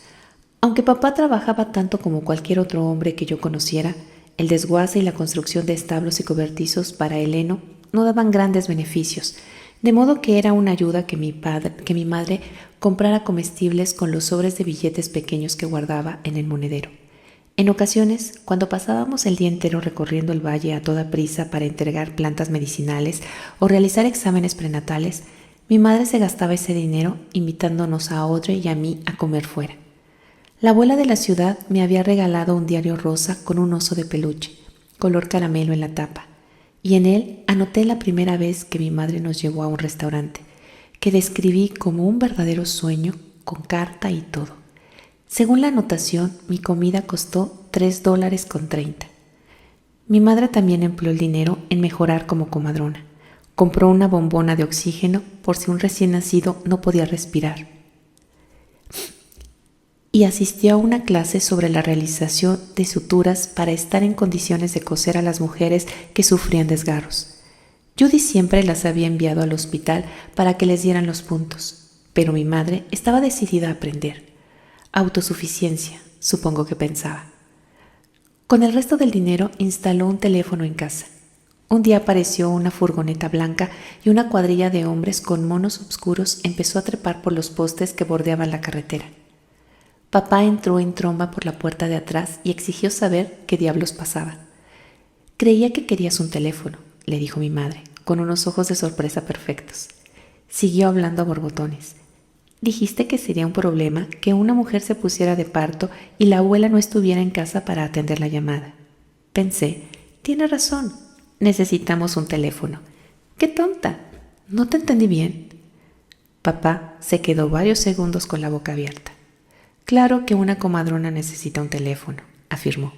Aunque papá trabajaba tanto como cualquier otro hombre que yo conociera, el desguace y la construcción de establos y cobertizos para el heno no daban grandes beneficios, de modo que era una ayuda que mi madre comprara comestibles con los sobres de billetes pequeños que guardaba en el monedero. En ocasiones, cuando pasábamos el día entero recorriendo el valle a toda prisa para entregar plantas medicinales o realizar exámenes prenatales, mi madre se gastaba ese dinero invitándonos a Audrey y a mí a comer fuera. La abuela de la ciudad me había regalado un diario rosa con un oso de peluche, color caramelo en la tapa, y en él anoté la primera vez que mi madre nos llevó a un restaurante, que describí como un verdadero sueño, con carta y todo. Según la anotación, mi comida costó $3.30. Mi madre también empleó el dinero en mejorar como comadrona. Compró una bombona de oxígeno por si un recién nacido no podía respirar. Y asistió a una clase sobre la realización de suturas para estar en condiciones de coser a las mujeres que sufrían desgarros. Judy siempre las había enviado al hospital para que les dieran los puntos, pero mi madre estaba decidida a aprender. Autosuficiencia, supongo que pensaba. Con el resto del dinero instaló un teléfono en casa. Un día apareció una furgoneta blanca y una cuadrilla de hombres con monos oscuros empezó a trepar por los postes que bordeaban la carretera. Papá entró en tromba por la puerta de atrás y exigió saber qué diablos pasaba. Creía que querías un teléfono, le dijo mi madre, con unos ojos de sorpresa perfectos. Siguió hablando a borbotones. Dijiste que sería un problema que una mujer se pusiera de parto y la abuela no estuviera en casa para atender la llamada. Pensé, tiene razón, necesitamos un teléfono. ¡Qué tonta! ¿No te entendí bien? Papá se quedó varios segundos con la boca abierta. Claro que una comadrona necesita un teléfono, afirmó.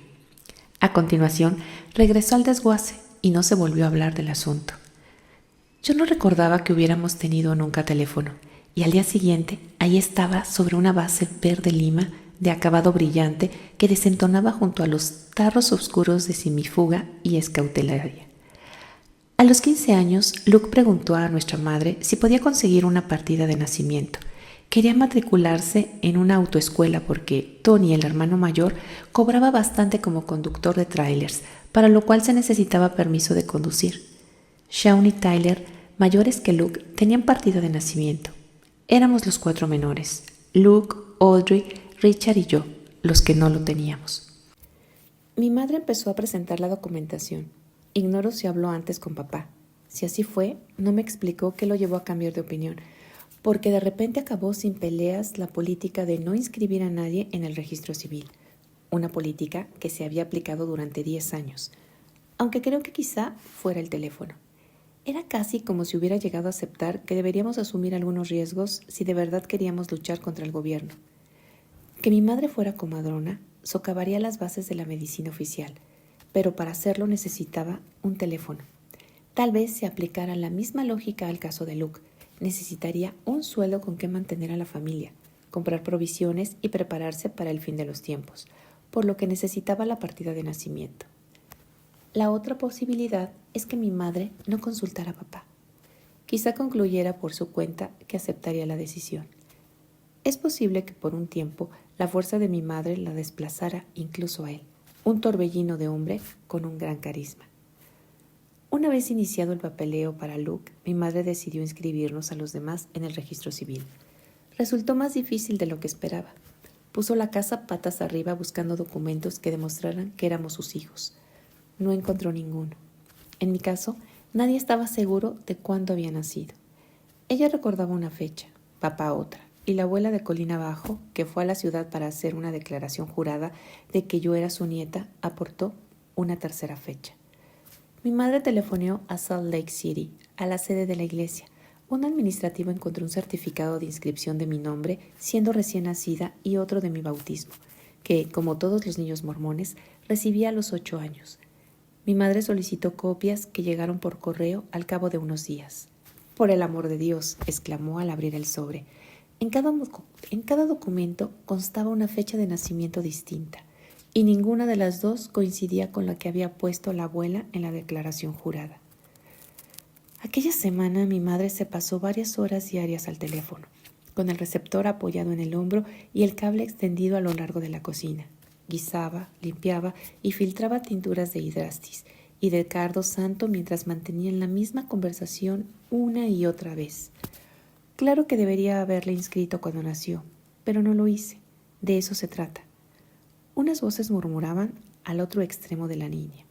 A continuación, regresó al desguace y no se volvió a hablar del asunto. Yo no recordaba que hubiéramos tenido nunca teléfono, y al día siguiente ahí estaba sobre una base verde lima de acabado brillante que desentonaba junto a los tarros oscuros de simifuga y escautelaria. A los 15 años, Luke preguntó a nuestra madre si podía conseguir una partida de nacimiento. Quería matricularse en una autoescuela porque Tony, el hermano mayor, cobraba bastante como conductor de trailers, para lo cual se necesitaba permiso de conducir. Shaun y Tyler, mayores que Luke, tenían partida de nacimiento. Éramos los 4 menores, Luke, Audrey, Richard y yo, los que no lo teníamos. Mi madre empezó a presentar la documentación. Ignoro si habló antes con papá. Si así fue, no me explicó qué lo llevó a cambiar de opinión, porque de repente acabó sin peleas la política de no inscribir a nadie en el registro civil, una política que se había aplicado durante 10 años, aunque creo que quizá fuera el teléfono. Era casi como si hubiera llegado a aceptar que deberíamos asumir algunos riesgos si de verdad queríamos luchar contra el gobierno. Que mi madre fuera comadrona socavaría las bases de la medicina oficial, pero para hacerlo necesitaba un teléfono. Tal vez se aplicara la misma lógica al caso de Luke. Necesitaría un sueldo con que mantener a la familia, comprar provisiones y prepararse para el fin de los tiempos, por lo que necesitaba la partida de nacimiento. La otra posibilidad es que mi madre no consultara a papá. Quizá concluyera por su cuenta que aceptaría la decisión. Es posible que por un tiempo la fuerza de mi madre la desplazara incluso a él, un torbellino de hombre con un gran carisma. Una vez iniciado el papeleo para Luke, mi madre decidió inscribirnos a los demás en el registro civil. Resultó más difícil de lo que esperaba. Puso la casa patas arriba buscando documentos que demostraran que éramos sus hijos. No encontró ninguno. En mi caso, nadie estaba seguro de cuándo había nacido. Ella recordaba una fecha, papá otra, y la abuela de Colina Abajo, que fue a la ciudad para hacer una declaración jurada de que yo era su nieta, aportó una tercera fecha. Mi madre telefoneó a Salt Lake City, a la sede de la iglesia. Un administrativo encontró un certificado de inscripción de mi nombre, siendo recién nacida, y otro de mi bautismo, que, como todos los niños mormones, recibía a los 8 años. Mi madre solicitó copias que llegaron por correo al cabo de unos días. «Por el amor de Dios», exclamó al abrir el sobre. En cada documento constaba una fecha de nacimiento distinta, y ninguna de las dos coincidía con la que había puesto la abuela en la declaración jurada. Aquella semana mi madre se pasó varias horas diarias al teléfono, con el receptor apoyado en el hombro y el cable extendido a lo largo de la cocina. Guisaba, limpiaba y filtraba tinturas de hidrastis y de cardo santo mientras mantenían la misma conversación una y otra vez. Claro que debería haberle inscrito cuando nació, pero no lo hice. De eso se trata. Unas voces murmuraban al otro extremo de la niña.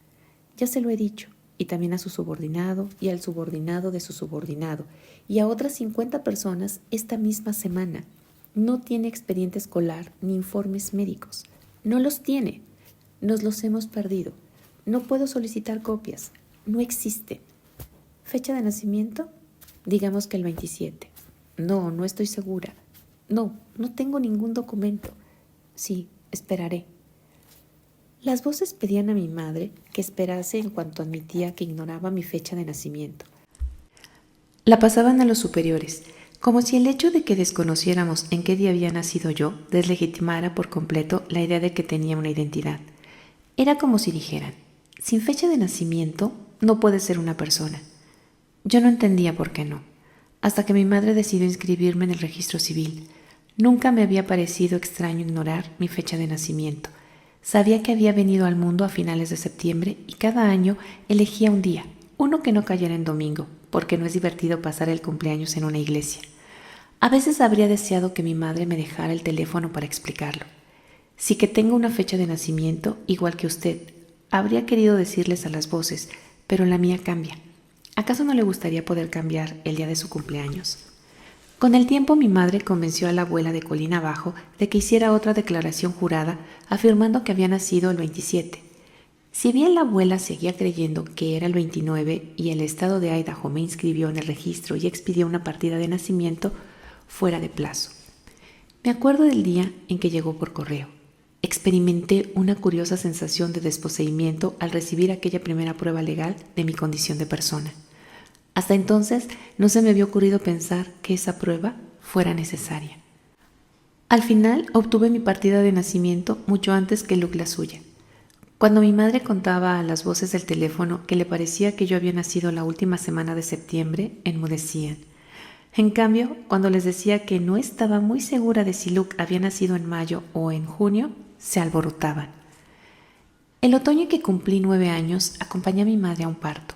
Ya se lo he dicho, y también a su subordinado y al subordinado de su subordinado, y a otras 50 personas esta misma semana. No tiene expediente escolar ni informes médicos. No los tiene. Nos los hemos perdido. No puedo solicitar copias. No existe. ¿Fecha de nacimiento? Digamos que el 27. No, no estoy segura. No tengo ningún documento. Sí, esperaré. Las voces pedían a mi madre que esperase en cuanto admitía que ignoraba mi fecha de nacimiento. La pasaban a los superiores, como si el hecho de que desconociéramos en qué día había nacido yo deslegitimara por completo la idea de que tenía una identidad. Era como si dijeran, sin fecha de nacimiento no puede ser una persona. Yo no entendía por qué no, hasta que mi madre decidió inscribirme en el registro civil. Nunca me había parecido extraño ignorar mi fecha de nacimiento. Sabía que había venido al mundo a finales de septiembre y cada año elegía un día, uno que no cayera en domingo, porque no es divertido pasar el cumpleaños en una iglesia. A veces habría deseado que mi madre me dejara el teléfono para explicarlo. Sí que tengo una fecha de nacimiento igual que usted, habría querido decirles a las voces, pero la mía cambia. ¿Acaso no le gustaría poder cambiar el día de su cumpleaños? Con el tiempo mi madre convenció a la abuela de Colina Abajo de que hiciera otra declaración jurada afirmando que había nacido el 27. Si bien la abuela seguía creyendo que era el 29 y el estado de Idaho me inscribió en el registro y expidió una partida de nacimiento fuera de plazo. Me acuerdo del día en que llegó por correo. Experimenté una curiosa sensación de desposeimiento al recibir aquella primera prueba legal de mi condición de persona. Hasta entonces no se me había ocurrido pensar que esa prueba fuera necesaria. Al final obtuve mi partida de nacimiento mucho antes que Luke la suya. Cuando mi madre contaba a las voces del teléfono que le parecía que yo había nacido la última semana de septiembre, enmudecían. En cambio, cuando les decía que no estaba muy segura de si Luke había nacido en mayo o en junio, se alborotaban. El otoño en que cumplí 9 años, acompañé a mi madre a un parto.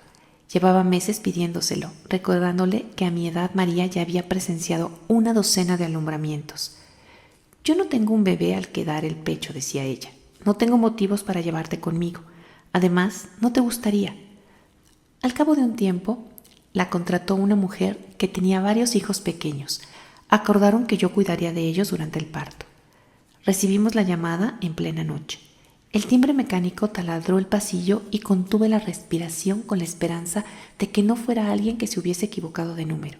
Llevaba meses pidiéndoselo, recordándole que a mi edad María ya había presenciado una docena de alumbramientos. Yo no tengo un bebé al que dar el pecho, decía ella. No tengo motivos para llevarte conmigo. Además, no te gustaría. Al cabo de un tiempo, la contrató una mujer que tenía varios hijos pequeños. Acordaron que yo cuidaría de ellos durante el parto. Recibimos la llamada en plena noche. El timbre mecánico taladró el pasillo y contuve la respiración con la esperanza de que no fuera alguien que se hubiese equivocado de número.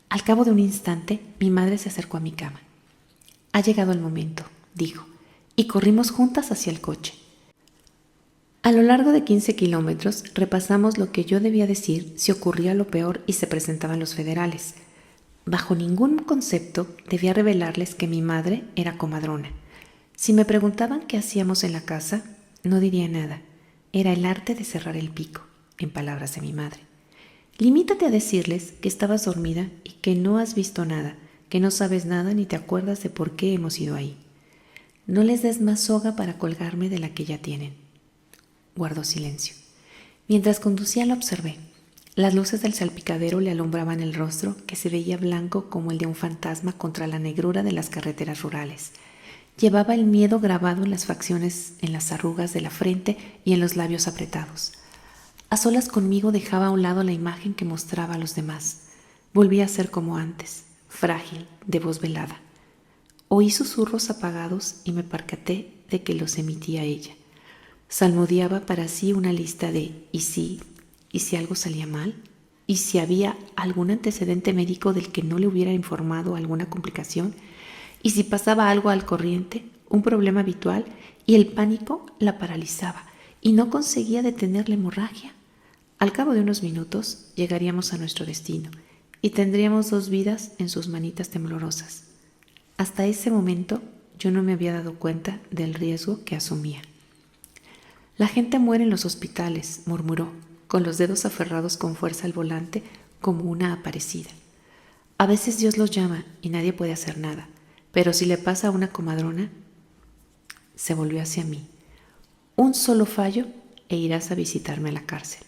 Al cabo de un instante, mi madre se acercó a mi cama. «Ha llegado el momento», dijo, y corrimos juntas hacia el coche. A lo largo de 15 kilómetros repasamos lo que yo debía decir si ocurría lo peor y se presentaban los federales. Bajo ningún concepto debía revelarles que mi madre era comadrona. Si me preguntaban qué hacíamos en la casa, no diría nada. Era el arte de cerrar el pico, en palabras de mi madre. Limítate a decirles que estabas dormida y que no has visto nada, que no sabes nada ni te acuerdas de por qué hemos ido ahí. No les des más soga para colgarme de la que ya tienen. Guardó silencio. Mientras conducía la observé. Las luces del salpicadero le alumbraban el rostro, que se veía blanco como el de un fantasma contra la negrura de las carreteras rurales. Llevaba el miedo grabado en las facciones, en las arrugas de la frente y en los labios apretados. A solas conmigo dejaba a un lado la imagen que mostraba a los demás. Volvía a ser como antes, frágil, de voz velada. Oí susurros apagados y me percaté de que los emitía ella. Salmodiaba para sí una lista de ¿y si algo salía mal? ¿Y si había algún antecedente médico del que no le hubiera informado alguna complicación? ¿Y si pasaba algo al corriente, un problema habitual? Y el pánico la paralizaba y no conseguía detener la hemorragia. Al cabo de unos minutos llegaríamos a nuestro destino y tendríamos 2 vidas en sus manitas temblorosas. Hasta ese momento yo no me había dado cuenta del riesgo que asumía. La gente muere en los hospitales, murmuró, con los dedos aferrados con fuerza al volante como una aparecida. A veces Dios los llama y nadie puede hacer nada, pero si le pasa a una comadrona, se volvió hacia mí. Un solo fallo e irás a visitarme a la cárcel.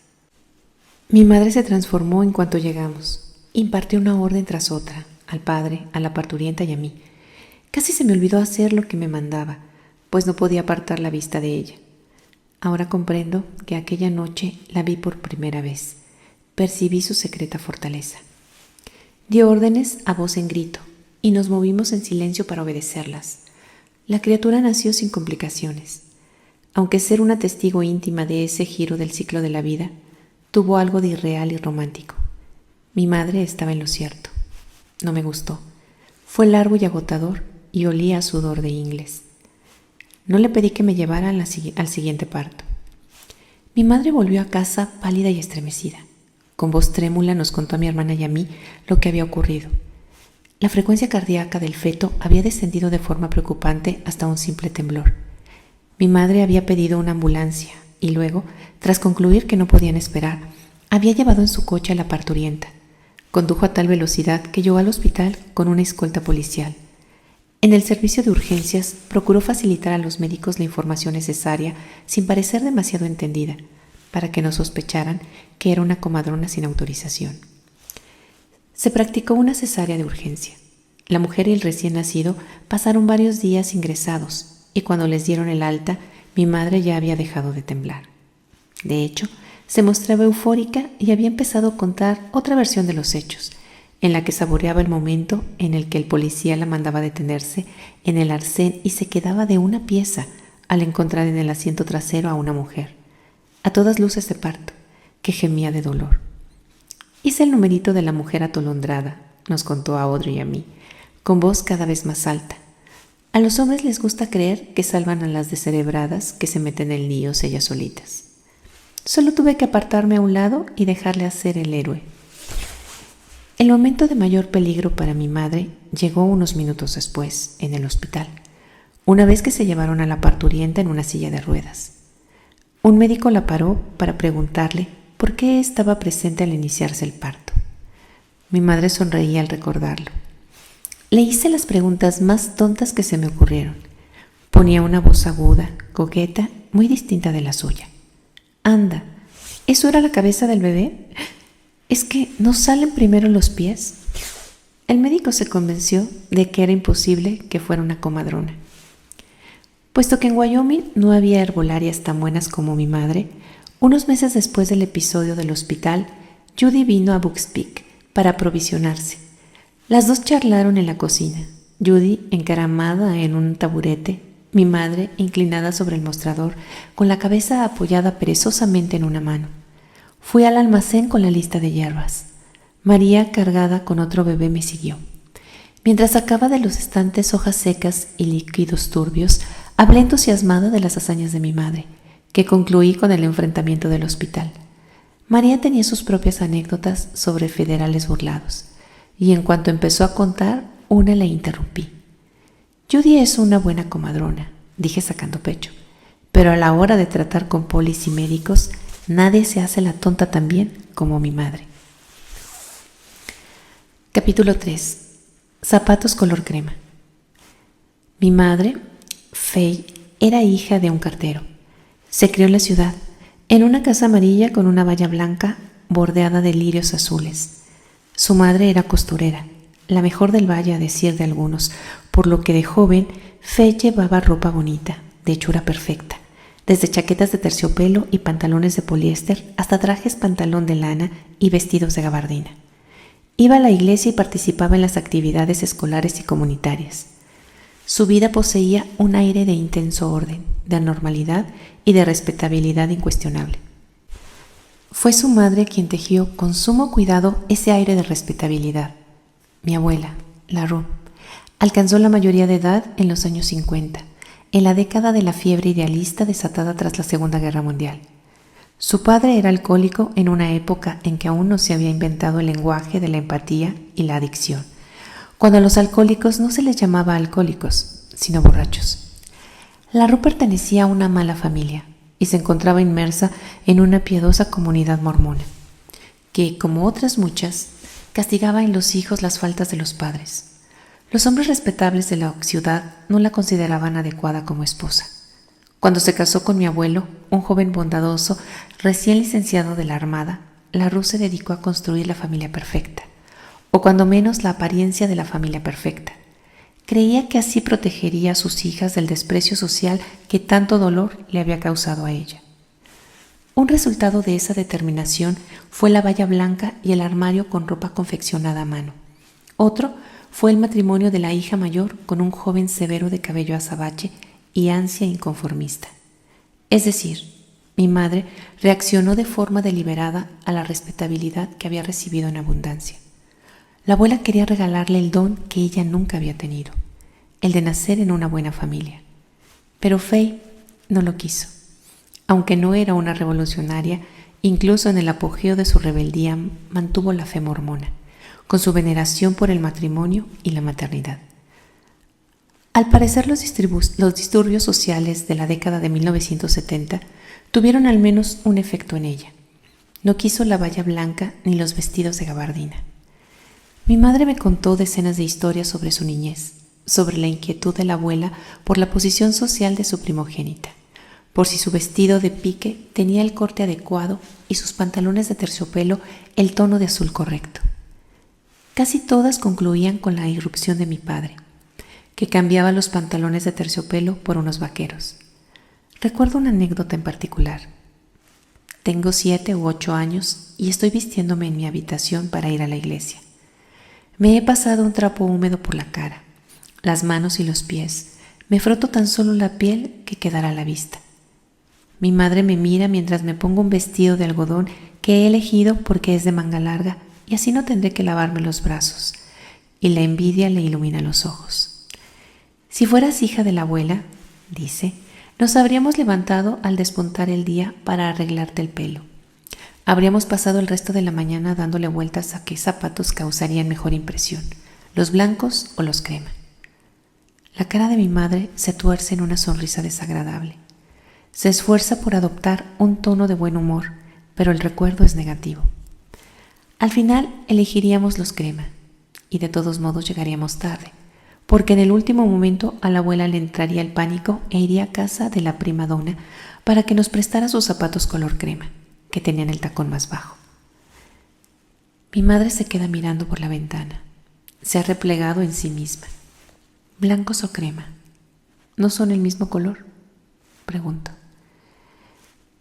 Mi madre se transformó en cuanto llegamos. Impartió una orden tras otra, al padre, a la parturienta y a mí. Casi se me olvidó hacer lo que me mandaba, pues no podía apartar la vista de ella. Ahora comprendo que aquella noche la vi por primera vez. Percibí su secreta fortaleza. Dio órdenes a voz en grito y nos movimos en silencio para obedecerlas. La criatura nació sin complicaciones. Aunque ser una testigo íntima de ese giro del ciclo de la vida, tuvo algo de irreal y romántico. Mi madre estaba en lo cierto. No me gustó. Fue largo y agotador y olía a sudor de ingles. No le pedí que me llevara al siguiente parto. Mi madre volvió a casa pálida y estremecida. Con voz trémula nos contó a mi hermana y a mí lo que había ocurrido. La frecuencia cardíaca del feto había descendido de forma preocupante hasta un simple temblor. Mi madre había pedido una ambulancia y luego, tras concluir que no podían esperar, había llevado en su coche a la parturienta. Condujo a tal velocidad que llegó al hospital con una escolta policial. En el servicio de urgencias procuró facilitar a los médicos la información necesaria sin parecer demasiado entendida, para que no sospecharan que era una comadrona sin autorización. Se practicó una cesárea de urgencia. La mujer y el recién nacido pasaron varios días ingresados y cuando les dieron el alta, mi madre ya había dejado de temblar. De hecho, se mostraba eufórica y había empezado a contar otra versión de los hechos, en la que saboreaba el momento en el que el policía la mandaba detenerse en el arcén y se quedaba de una pieza al encontrar en el asiento trasero a una mujer, a todas luces de parto, que gemía de dolor. Hice el numerito de la mujer atolondrada, nos contó a Audrey y a mí, con voz cada vez más alta. A los hombres les gusta creer que salvan a las descerebradas que se meten en líos ellas solitas. Solo tuve que apartarme a un lado y dejarle hacer el héroe. El momento de mayor peligro para mi madre llegó unos minutos después, en el hospital, una vez que se llevaron a la parturienta en una silla de ruedas. Un médico la paró para preguntarle por qué estaba presente al iniciarse el parto. Mi madre sonreía al recordarlo. Le hice las preguntas más tontas que se me ocurrieron. Ponía una voz aguda, coqueta, muy distinta de la suya. Anda, ¿eso era la cabeza del bebé? ¿Es que no salen primero los pies? El médico se convenció de que era imposible que fuera una comadrona. Puesto que en Wyoming no había herbolarias tan buenas como mi madre, unos meses después del episodio del hospital, Judy vino a Bucks Peak para aprovisionarse. Las dos charlaron en la cocina, Judy encaramada en un taburete, mi madre inclinada sobre el mostrador, con la cabeza apoyada perezosamente en una mano. Fui al almacén con la lista de hierbas. María, cargada con otro bebé, me siguió. Mientras sacaba de los estantes hojas secas y líquidos turbios, hablé entusiasmada de las hazañas de mi madre, que concluí con el enfrentamiento del hospital. María tenía sus propias anécdotas sobre federales burlados, y en cuanto empezó a contar, una le interrumpí. Judy es una buena comadrona, dije sacando pecho, pero a la hora de tratar con polis y médicos, nadie se hace la tonta tan bien como mi madre. Capítulo 3. Zapatos color crema. Mi madre, Faye, era hija de un cartero. Se crió en la ciudad, en una casa amarilla con una valla blanca bordeada de lirios azules. Su madre era costurera, la mejor del valle a decir de algunos, por lo que de joven Faye llevaba ropa bonita, de hechura perfecta, desde chaquetas de terciopelo y pantalones de poliéster hasta trajes pantalón de lana y vestidos de gabardina. Iba a la iglesia y participaba en las actividades escolares y comunitarias. Su vida poseía un aire de intenso orden, de normalidad y de respetabilidad incuestionable. Fue su madre quien tejió con sumo cuidado ese aire de respetabilidad. Mi abuela, la Ru, alcanzó la mayoría de edad en los años 50, en la década de la fiebre idealista desatada tras la Segunda Guerra Mundial. Su padre era alcohólico en una época en que aún no se había inventado el lenguaje de la empatía y la adicción, cuando a los alcohólicos no se les llamaba alcohólicos, sino borrachos. La Ru pertenecía a una mala familia y se encontraba inmersa en una piadosa comunidad mormona, que, como otras muchas, castigaba en los hijos las faltas de los padres. Los hombres respetables de la ciudad no la consideraban adecuada como esposa. Cuando se casó con mi abuelo, un joven bondadoso, recién licenciado de la Armada, la Ru se dedicó a construir la familia perfecta, o cuando menos la apariencia de la familia perfecta. Creía que así protegería a sus hijas del desprecio social que tanto dolor le había causado a ella. Un resultado de esa determinación fue la valla blanca y el armario con ropa confeccionada a mano. Otro fue el matrimonio de la hija mayor con un joven severo de cabello azabache y ansia inconformista. Es decir, mi madre reaccionó de forma deliberada a la respetabilidad que había recibido en abundancia. La abuela quería regalarle el don que ella nunca había tenido, el de nacer en una buena familia. Pero Faye no lo quiso. Aunque no era una revolucionaria, incluso en el apogeo de su rebeldía mantuvo la fe mormona, con su veneración por el matrimonio y la maternidad. Al parecer, los disturbios sociales de la década de 1970 tuvieron al menos un efecto en ella. No quiso la valla blanca ni los vestidos de gabardina. Mi madre me contó decenas de historias sobre su niñez, sobre la inquietud de la abuela por la posición social de su primogénita, por si su vestido de pique tenía el corte adecuado y sus pantalones de terciopelo el tono de azul correcto. Casi todas concluían con la irrupción de mi padre, que cambiaba los pantalones de terciopelo por unos vaqueros. Recuerdo una anécdota en particular. Tengo 7 u 8 años y estoy vistiéndome en mi habitación para ir a la iglesia. Me he pasado un trapo húmedo por la cara, las manos y los pies. Me froto tan solo la piel que quedará a la vista. Mi madre me mira mientras me pongo un vestido de algodón que he elegido porque es de manga larga y así no tendré que lavarme los brazos, y la envidia le ilumina los ojos. Si fueras hija de la abuela, dice, nos habríamos levantado al despuntar el día para arreglarte el pelo. Habríamos pasado el resto de la mañana dándole vueltas a qué zapatos causarían mejor impresión, los blancos o los crema. La cara de mi madre se tuerce en una sonrisa desagradable. Se esfuerza por adoptar un tono de buen humor, pero el recuerdo es negativo. Al final elegiríamos los crema, y de todos modos llegaríamos tarde, porque en el último momento a la abuela le entraría el pánico e iría a casa de la prima donna para que nos prestara sus zapatos color crema, que tenían el tacón más bajo. Mi madre se queda mirando por la ventana. Se ha replegado en sí misma. ¿Blancos o crema? ¿No son el mismo color?, pregunto.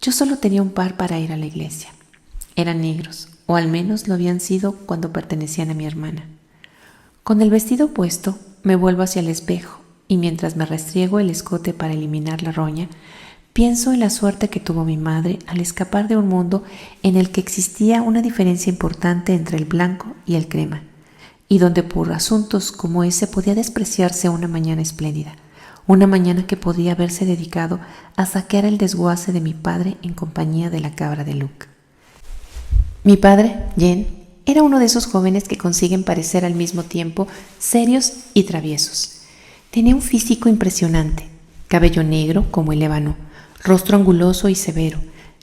Yo solo tenía un par para ir a la iglesia. Eran negros, o al menos lo habían sido cuando pertenecían a mi hermana. Con el vestido puesto, me vuelvo hacia el espejo y mientras me restriego el escote para eliminar la roña, pienso en la suerte que tuvo mi madre al escapar de un mundo en el que existía una diferencia importante entre el blanco y el crema, y donde por asuntos como ese podía despreciarse una mañana espléndida, una mañana que podía haberse dedicado a saquear el desguace de mi padre en compañía de la cabra de Luke. Mi padre, Jen, era uno de esos jóvenes que consiguen parecer al mismo tiempo serios y traviesos. Tenía un físico impresionante, cabello negro como el ébano, rostro anguloso y severo,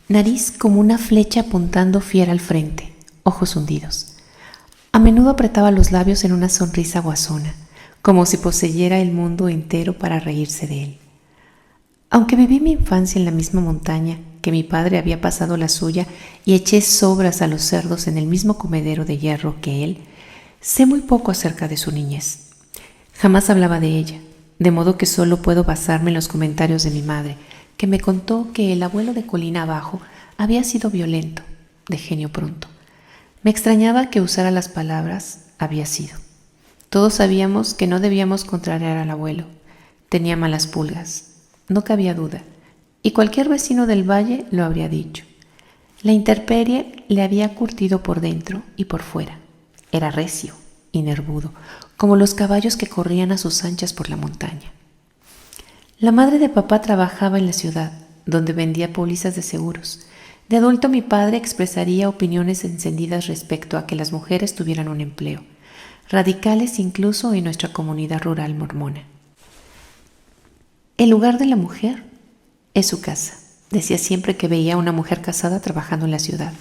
nariz como una flecha apuntando fiera al frente, ojos hundidos. A menudo apretaba los labios en una sonrisa guasona, como si poseyera el mundo entero para reírse de él. Aunque viví mi infancia en la misma montaña que mi padre había pasado la suya y eché sobras a los cerdos en el mismo comedero de hierro que él, sé muy poco acerca de su niñez. Jamás hablaba de ella, de modo que solo puedo basarme en los comentarios de mi madre, que me contó que el abuelo de colina abajo había sido violento, de genio pronto. Me extrañaba que usara las palabras había sido. Todos sabíamos que no debíamos contrariar al abuelo. Tenía malas pulgas, no cabía duda, y cualquier vecino del valle lo habría dicho. La intemperie le había curtido por dentro y por fuera. Era recio y nervudo, como los caballos que corrían a sus anchas por la montaña. La madre de papá trabajaba en la ciudad, donde vendía pólizas de seguros. De adulto mi padre expresaría opiniones encendidas respecto a que las mujeres tuvieran un empleo, radicales incluso en nuestra comunidad rural mormona. El lugar de la mujer es su casa, decía siempre que veía a una mujer casada trabajando en la ciudad.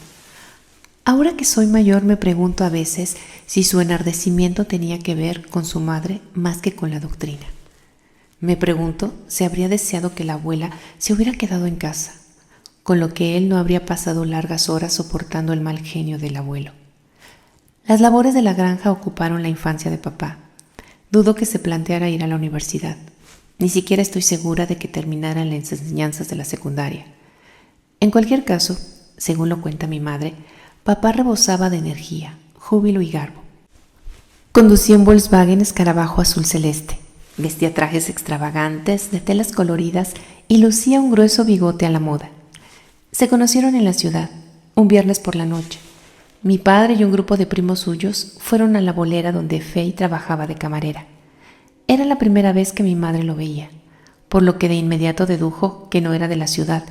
Ahora que soy mayor me pregunto a veces si su enardecimiento tenía que ver con su madre más que con la doctrina. Me pregunto si habría deseado que la abuela se hubiera quedado en casa, con lo que él no habría pasado largas horas soportando el mal genio del abuelo. Las labores de la granja ocuparon la infancia de papá. Dudo que se planteara ir a la universidad. Ni siquiera estoy segura de que terminara las enseñanzas de la secundaria. En cualquier caso, según lo cuenta mi madre, papá rebosaba de energía, júbilo y garbo. Conducía un Volkswagen escarabajo azul celeste, vestía trajes extravagantes de telas coloridas y lucía un grueso bigote a la moda. Se conocieron en la ciudad, un viernes por la noche. Mi padre y un grupo de primos suyos fueron a la bolera donde Fay trabajaba de camarera. Era la primera vez que mi madre lo veía, por lo que de inmediato dedujo que no era de la ciudad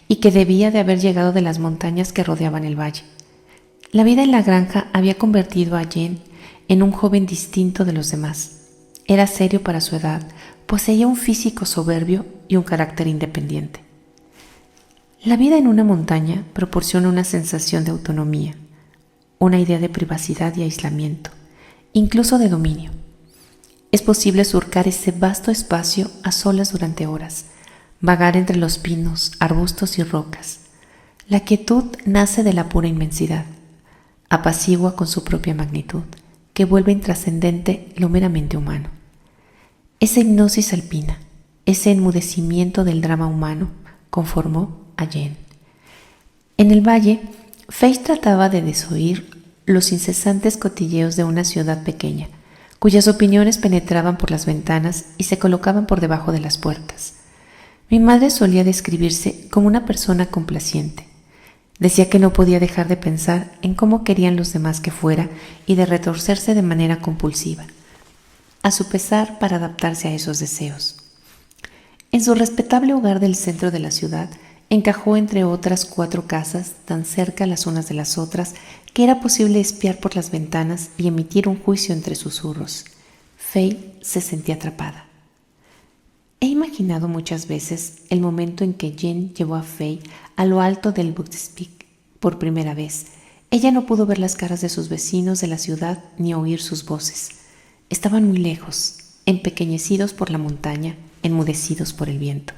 y que debía de haber llegado de las montañas que rodeaban el valle. La vida en la granja había convertido a Jen en un joven distinto de los demás. Era serio para su edad, poseía un físico soberbio y un carácter independiente. La vida en una montaña proporciona una sensación de autonomía, una idea de privacidad y aislamiento, incluso de dominio. Es posible surcar ese vasto espacio a solas durante horas, vagar entre los pinos, arbustos y rocas. La quietud nace de la pura inmensidad, apacigua con su propia magnitud, que vuelve intrascendente lo meramente humano. Esa hipnosis alpina, ese enmudecimiento del drama humano, conformó a Jen. En el valle, Faith trataba de desoír los incesantes cotilleos de una ciudad pequeña, cuyas opiniones penetraban por las ventanas y se colocaban por debajo de las puertas. Mi madre solía describirse como una persona complaciente. Decía que no podía dejar de pensar en cómo querían los demás que fuera y de retorcerse de manera compulsiva, a su pesar para adaptarse a esos deseos. En su respetable hogar del centro de la ciudad, encajó entre otras 4 casas tan cerca las unas de las otras que era posible espiar por las ventanas y emitir un juicio entre susurros. Faye se sentía atrapada. He imaginado muchas veces el momento en que Jen llevó a Faye a lo alto del Bootspeak por primera vez. Ella no pudo ver las caras de sus vecinos de la ciudad ni oír sus voces. Estaban muy lejos, empequeñecidos por la montaña, enmudecidos por el viento.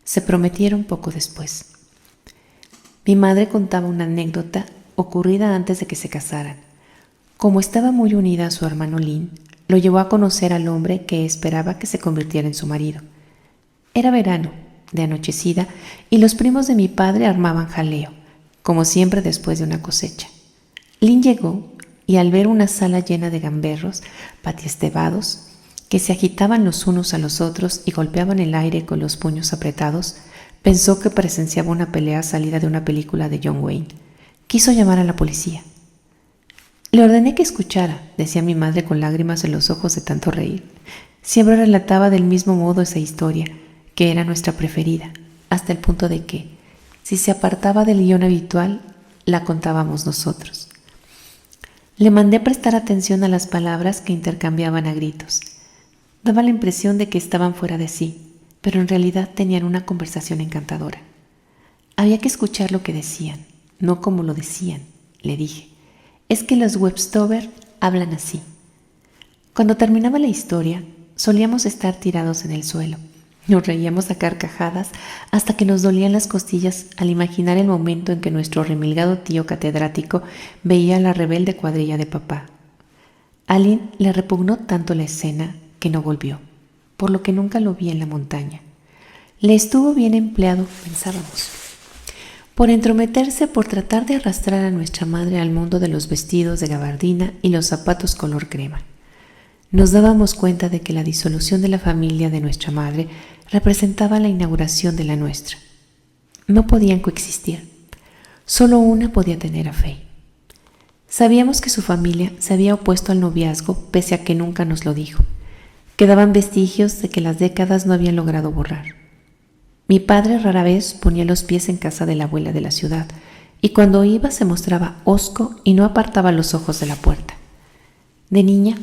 Se prometieron poco después. Mi madre contaba una anécdota ocurrida antes de que se casaran. Como estaba muy unida a su hermano Lynn, lo llevó a conocer al hombre que esperaba que se convirtiera en su marido. Era verano, de anochecida, y los primos de mi padre armaban jaleo, como siempre después de una cosecha. Lynn llegó y al ver una sala llena de gamberros, patiestebados, que se agitaban los unos a los otros y golpeaban el aire con los puños apretados, pensó que presenciaba una pelea salida de una película de John Wayne. Quiso llamar a la policía. Le ordené que escuchara, decía mi madre con lágrimas en los ojos de tanto reír. Siempre relataba del mismo modo esa historia, que era nuestra preferida, hasta el punto de que, si se apartaba del guión habitual, la contábamos nosotros. Le mandé prestar atención a las palabras que intercambiaban a gritos. Daba la impresión de que estaban fuera de sí, pero en realidad tenían una conversación encantadora. Había que escuchar lo que decían, no como lo decían, le dije. Es que los Webstover hablan así. Cuando terminaba la historia, solíamos estar tirados en el suelo. Nos reíamos a carcajadas hasta que nos dolían las costillas al imaginar el momento en que nuestro remilgado tío catedrático veía a la rebelde cuadrilla de papá. A Lynn le repugnó tanto la escena que no volvió, por lo que nunca lo vi en la montaña. Le estuvo bien empleado, pensábamos, por entrometerse, por tratar de arrastrar a nuestra madre al mundo de los vestidos de gabardina y los zapatos color crema. Nos dábamos cuenta de que la disolución de la familia de nuestra madre representaba la inauguración de la nuestra. No podían coexistir. Solo una podía tener a Faye. Sabíamos que su familia se había opuesto al noviazgo pese a que nunca nos lo dijo. Quedaban vestigios de que las décadas no habían logrado borrar. Mi padre rara vez ponía los pies en casa de la abuela de la ciudad y cuando iba se mostraba hosco y no apartaba los ojos de la puerta. De niña,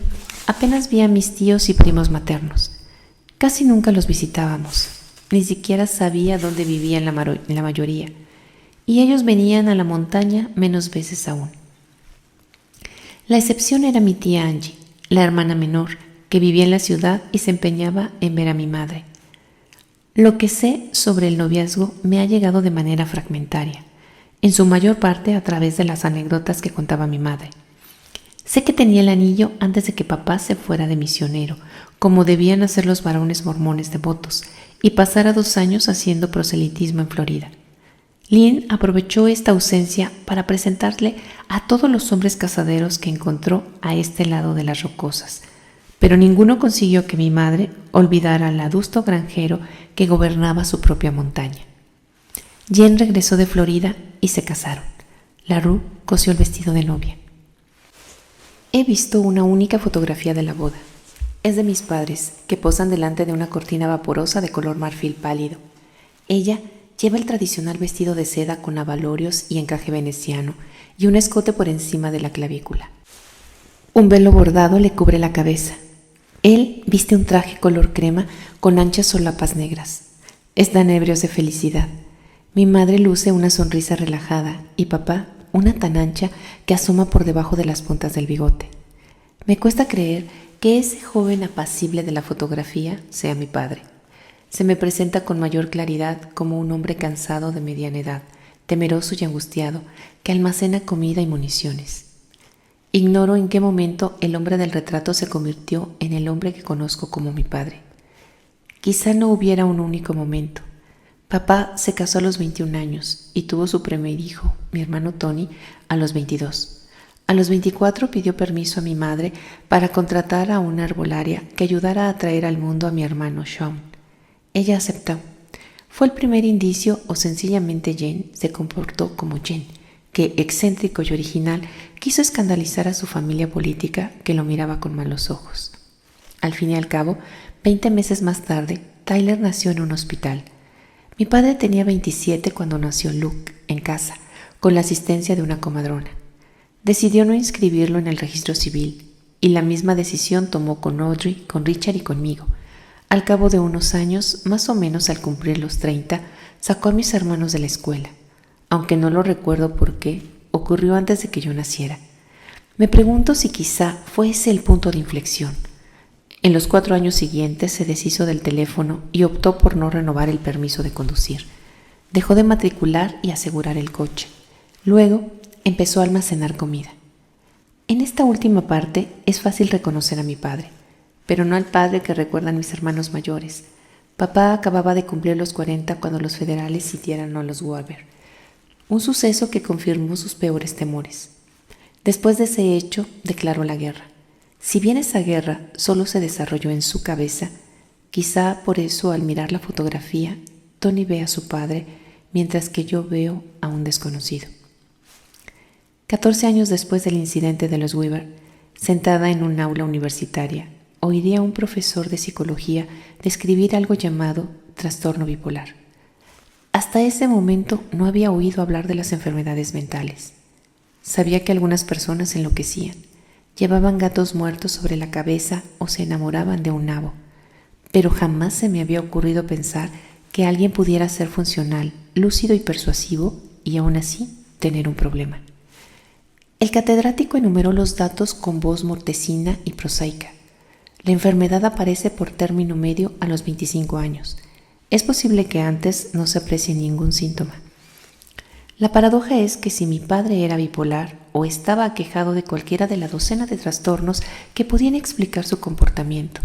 apenas vi a mis tíos y primos maternos. Casi nunca los visitábamos. Ni siquiera sabía dónde vivían la mayoría. Y ellos venían a la montaña menos veces aún. La excepción era mi tía Angie, la hermana menor, que vivía en la ciudad y se empeñaba en ver a mi madre. Lo que sé sobre el noviazgo me ha llegado de manera fragmentaria, en su mayor parte a través de las anécdotas que contaba mi madre. Sé que tenía el anillo antes de que papá se fuera de misionero, como debían hacer los varones mormones devotos, y pasara 2 años haciendo proselitismo en Florida. Lynn aprovechó esta ausencia para presentarle a todos los hombres casaderos que encontró a este lado de las rocosas, pero ninguno consiguió que mi madre olvidara al adusto granjero que gobernaba su propia montaña. Jen regresó de Florida y se casaron. LaRue cosió el vestido de novia. He visto una única fotografía de la boda. Es de mis padres, que posan delante de una cortina vaporosa de color marfil pálido. Ella lleva el tradicional vestido de seda con abalorios y encaje veneciano y un escote por encima de la clavícula. Un velo bordado le cubre la cabeza. Él viste un traje color crema con anchas solapas negras. Están ebrios de felicidad. Mi madre luce una sonrisa relajada y papá una tan ancha que asoma por debajo de las puntas del bigote. Me cuesta creer que ese joven apacible de la fotografía sea mi padre. Se me presenta con mayor claridad como un hombre cansado de mediana edad, temeroso y angustiado, que almacena comida y municiones. Ignoro en qué momento el hombre del retrato se convirtió en el hombre que conozco como mi padre. Quizá no hubiera un único momento. Papá se casó a los 21 años y tuvo su primer hijo, mi hermano Tony, a los 22. A los 24 pidió permiso a mi madre para contratar a una herbolaria que ayudara a traer al mundo a mi hermano Sean. Ella aceptó. Fue el primer indicio o sencillamente Jen se comportó como Jen, que, excéntrico y original, quiso escandalizar a su familia política que lo miraba con malos ojos. Al fin y al cabo, 20 meses más tarde, Tyler nació en un hospital. Mi padre tenía 27 cuando nació Luke, en casa, con la asistencia de una comadrona. Decidió no inscribirlo en el registro civil, y la misma decisión tomó con Audrey, con Richard y conmigo. Al cabo de unos años, más o menos al cumplir los 30, sacó a mis hermanos de la escuela. Aunque no lo recuerdo por qué, ocurrió antes de que yo naciera. Me pregunto si quizá fue ese el punto de inflexión. En los 4 años siguientes se deshizo del teléfono y optó por no renovar el permiso de conducir. Dejó de matricular y asegurar el coche. Luego empezó a almacenar comida. En esta última parte es fácil reconocer a mi padre, pero no al padre que recuerdan mis hermanos mayores. Papá acababa de cumplir los 40 cuando los federales sitiaron a los Warber, un suceso que confirmó sus peores temores. Después de ese hecho, declaró la guerra. Si bien esa guerra solo se desarrolló en su cabeza, quizá por eso al mirar la fotografía, Tony ve a su padre mientras que yo veo a un desconocido. 14 años después del incidente de los Weaver, sentada en un aula universitaria, oiría a un profesor de psicología describir algo llamado trastorno bipolar. Hasta ese momento no había oído hablar de las enfermedades mentales. Sabía que algunas personas enloquecían, llevaban gatos muertos sobre la cabeza o se enamoraban de un nabo, pero jamás se me había ocurrido pensar que alguien pudiera ser funcional, lúcido y persuasivo y aún así tener un problema. El catedrático enumeró los datos con voz mortecina y prosaica. La enfermedad aparece por término medio a los 25 años. Es posible que antes no se aprecie ningún síntoma. La paradoja es que si mi padre era bipolar o estaba aquejado de cualquiera de la docena de trastornos que podían explicar su comportamiento,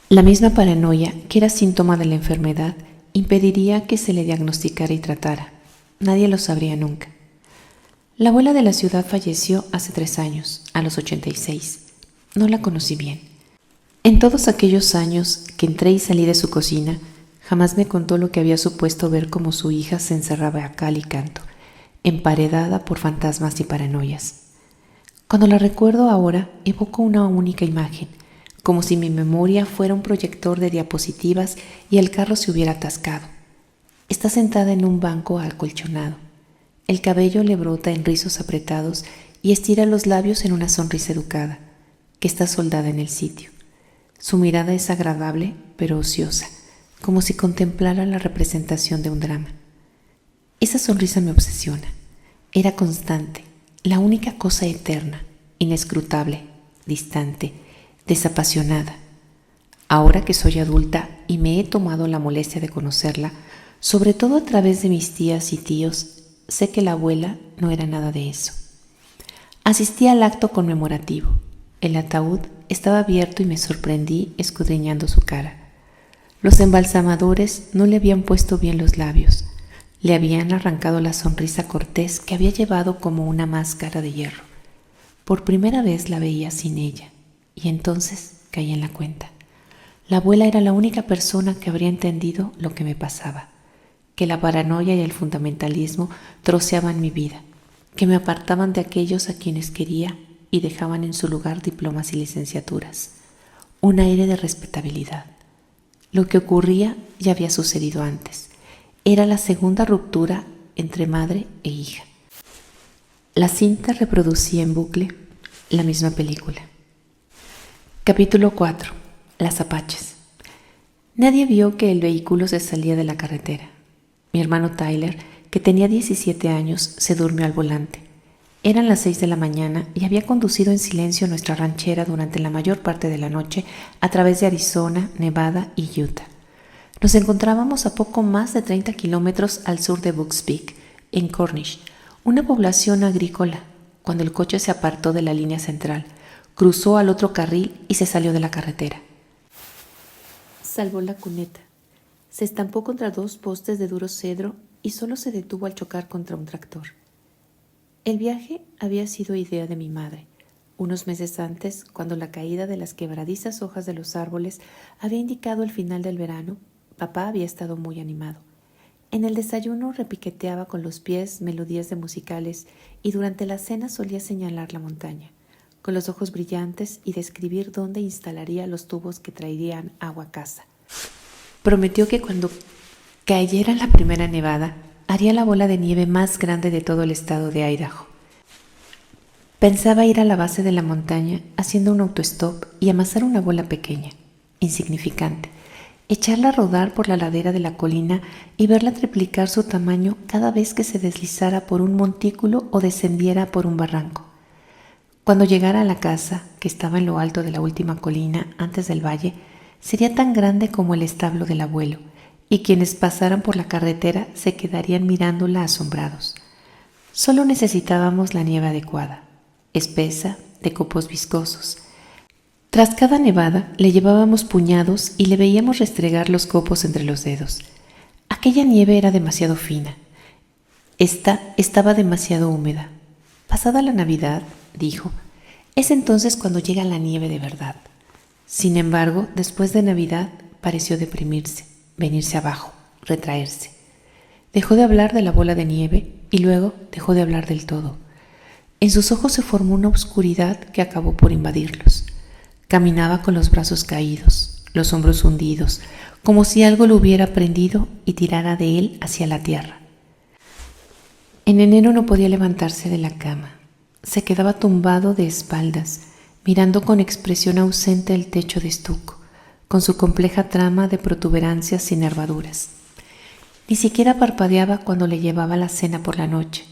la misma paranoia que era síntoma de la enfermedad impediría que se le diagnosticara y tratara. Nadie lo sabría nunca. La abuela de la ciudad falleció hace 3 años, a los 86. No la conocí bien. En todos aquellos años que entré y salí de su cocina, jamás me contó lo que había supuesto ver cómo su hija se encerraba a cal y canto, emparedada por fantasmas y paranoias. Cuando la recuerdo ahora, evoco una única imagen, como si mi memoria fuera un proyector de diapositivas y el carro se hubiera atascado. Está sentada en un banco acolchonado. El cabello le brota en rizos apretados y estira los labios en una sonrisa educada, que está soldada en el sitio. Su mirada es agradable, pero ociosa, como si contemplara la representación de un drama. Esa sonrisa me obsesiona. Era constante, la única cosa eterna, inescrutable, distante, desapasionada. Ahora que soy adulta y me he tomado la molestia de conocerla, sobre todo a través de mis tías y tíos, sé que la abuela no era nada de eso. Asistí al acto conmemorativo. El ataúd estaba abierto y me sorprendí escudriñando su cara. Los embalsamadores no le habían puesto bien los labios. Le habían arrancado la sonrisa cortés que había llevado como una máscara de hierro. Por primera vez la veía sin ella, y entonces caí en la cuenta. La abuela era la única persona que habría entendido lo que me pasaba, que la paranoia y el fundamentalismo troceaban mi vida, que me apartaban de aquellos a quienes quería y dejaban en su lugar diplomas y licenciaturas, un aire de respetabilidad. Lo que ocurría ya había sucedido antes. Era la segunda ruptura entre madre e hija. La cinta reproducía en bucle la misma película. Capítulo 4. Las Apaches. Nadie vio que el vehículo se salía de la carretera. Mi hermano Tyler, que tenía 17 años, se durmió al volante. Eran las 6 de la mañana y había conducido en silencio nuestra ranchera durante la mayor parte de la noche a través de Arizona, Nevada y Utah. Nos encontrábamos a poco más de 30 kilómetros al sur de Bucks Peak, en Cornish, una población agrícola, cuando el coche se apartó de la línea central, cruzó al otro carril y se salió de la carretera. Salvó la cuneta. Se estampó contra 2 postes de duro cedro y solo se detuvo al chocar contra un tractor. El viaje había sido idea de mi madre. Unos meses antes, cuando la caída de las quebradizas hojas de los árboles había indicado el final del verano, papá había estado muy animado. En el desayuno repiqueteaba con los pies melodías de musicales y durante la cena solía señalar la montaña, con los ojos brillantes y describir dónde instalaría los tubos que traerían agua a casa. Prometió que cuando cayera la primera nevada, haría la bola de nieve más grande de todo el estado de Idaho. Pensaba ir a la base de la montaña haciendo un autostop y amasar una bola pequeña, insignificante, echarla a rodar por la ladera de la colina y verla triplicar su tamaño cada vez que se deslizara por un montículo o descendiera por un barranco. Cuando llegara a la casa, que estaba en lo alto de la última colina antes del valle, sería tan grande como el establo del abuelo, y quienes pasaran por la carretera se quedarían mirándola asombrados. Solo necesitábamos la nieve adecuada, espesa, de copos viscosos. Tras cada nevada le llevábamos puñados y le veíamos restregar los copos entre los dedos. Aquella nieve era demasiado fina. Esta estaba demasiado húmeda. Pasada la Navidad, dijo, Es entonces cuando llega la nieve de verdad. Sin embargo, después de Navidad pareció deprimirse, venirse abajo, retraerse. Dejó de hablar de la bola de nieve y luego dejó de hablar del todo. En sus ojos se formó una oscuridad que acabó por invadirlos. Caminaba con los brazos caídos, los hombros hundidos, como si algo lo hubiera prendido y tirara de él hacia la tierra. En enero no podía levantarse de la cama. Se quedaba tumbado de espaldas, mirando con expresión ausente el techo de estuco, con su compleja trama de protuberancias sin nervaduras. Ni siquiera parpadeaba cuando le llevaba la cena por la noche.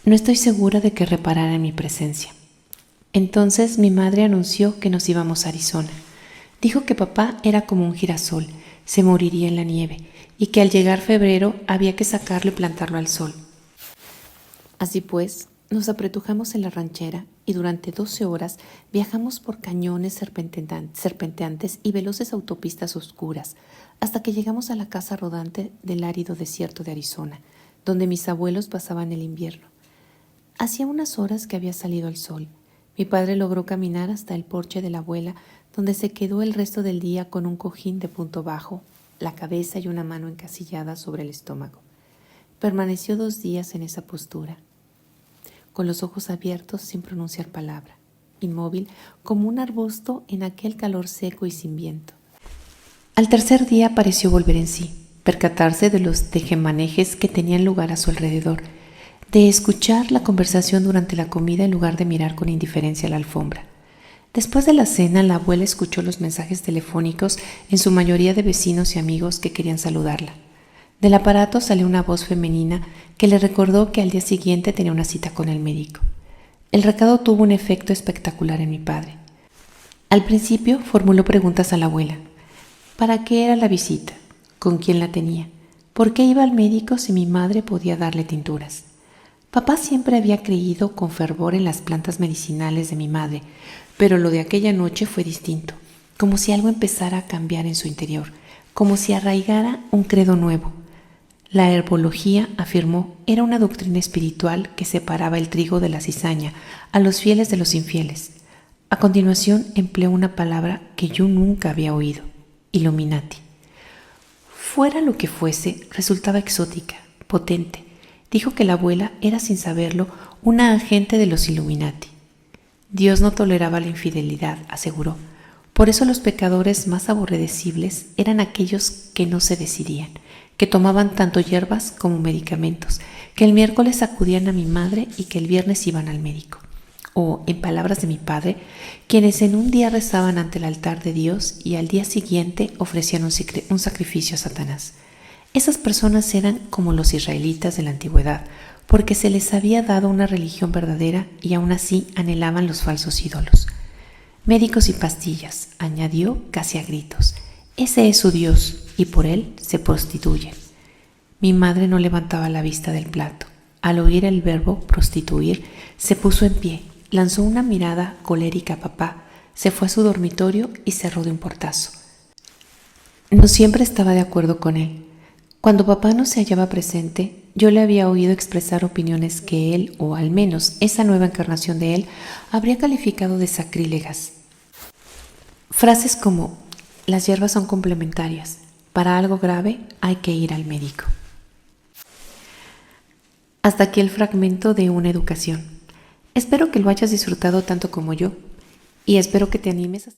No estoy segura de que reparara en mi presencia. Entonces mi madre anunció que nos íbamos a Arizona. Dijo que papá era como un girasol, se moriría en la nieve, y que al llegar febrero había que sacarlo y plantarlo al sol. Así pues, nos apretujamos en la ranchera y durante 12 horas viajamos por cañones serpenteantes y veloces autopistas oscuras, hasta que llegamos a la casa rodante del árido desierto de Arizona, donde mis abuelos pasaban el invierno. Hacía unas horas que había salido el sol. Mi padre logró caminar hasta el porche de la abuela, donde se quedó el resto del día con un cojín de punto bajo, la cabeza y una mano encasillada sobre el estómago. Permaneció 2 días en esa postura, con los ojos abiertos sin pronunciar palabra, inmóvil como un arbusto en aquel calor seco y sin viento. Al tercer día pareció volver en sí, percatarse de los tejemanejes que tenían lugar a su alrededor, de escuchar la conversación durante la comida en lugar de mirar con indiferencia la alfombra. Después de la cena, la abuela escuchó los mensajes telefónicos, en su mayoría de vecinos y amigos que querían saludarla. Del aparato salió una voz femenina que le recordó que al día siguiente tenía una cita con el médico. El recado tuvo un efecto espectacular en mi padre. Al principio formuló preguntas a la abuela. ¿Para qué era la visita? ¿Con quién la tenía? ¿Por qué iba al médico si mi madre podía darle tinturas? Papá siempre había creído con fervor en las plantas medicinales de mi madre, pero lo de aquella noche fue distinto, como si algo empezara a cambiar en su interior, como si arraigara un credo nuevo. La herbología, afirmó, era una doctrina espiritual que separaba el trigo de la cizaña, a los fieles de los infieles. A continuación empleó una palabra que yo nunca había oído: Illuminati. Fuera lo que fuese, resultaba exótica, potente. Dijo que la abuela era, sin saberlo, una agente de los Illuminati. Dios no toleraba la infidelidad, aseguró. Por eso los pecadores más aborrecibles eran aquellos que no se decidían, que tomaban tanto hierbas como medicamentos, que el miércoles acudían a mi madre y que el viernes iban al médico. O, en palabras de mi padre, quienes en un día rezaban ante el altar de Dios y al día siguiente ofrecían un sacrificio a Satanás. Esas personas eran como los israelitas de la antigüedad, porque se les había dado una religión verdadera y aún así anhelaban los falsos ídolos. Médicos y pastillas, añadió casi a gritos. Ese es su Dios y por él se prostituyen. Mi madre no levantaba la vista del plato. Al oír el verbo prostituir, se puso en pie, lanzó una mirada colérica a papá, se fue a su dormitorio y cerró de un portazo. No siempre estaba de acuerdo con él. Cuando papá no se hallaba presente, yo le había oído expresar opiniones que él, o al menos esa nueva encarnación de él, habría calificado de sacrílegas. Frases como: las hierbas son complementarias, para algo grave hay que ir al médico. Hasta aquí el fragmento de una educación. Espero que lo hayas disfrutado tanto como yo y espero que te animes a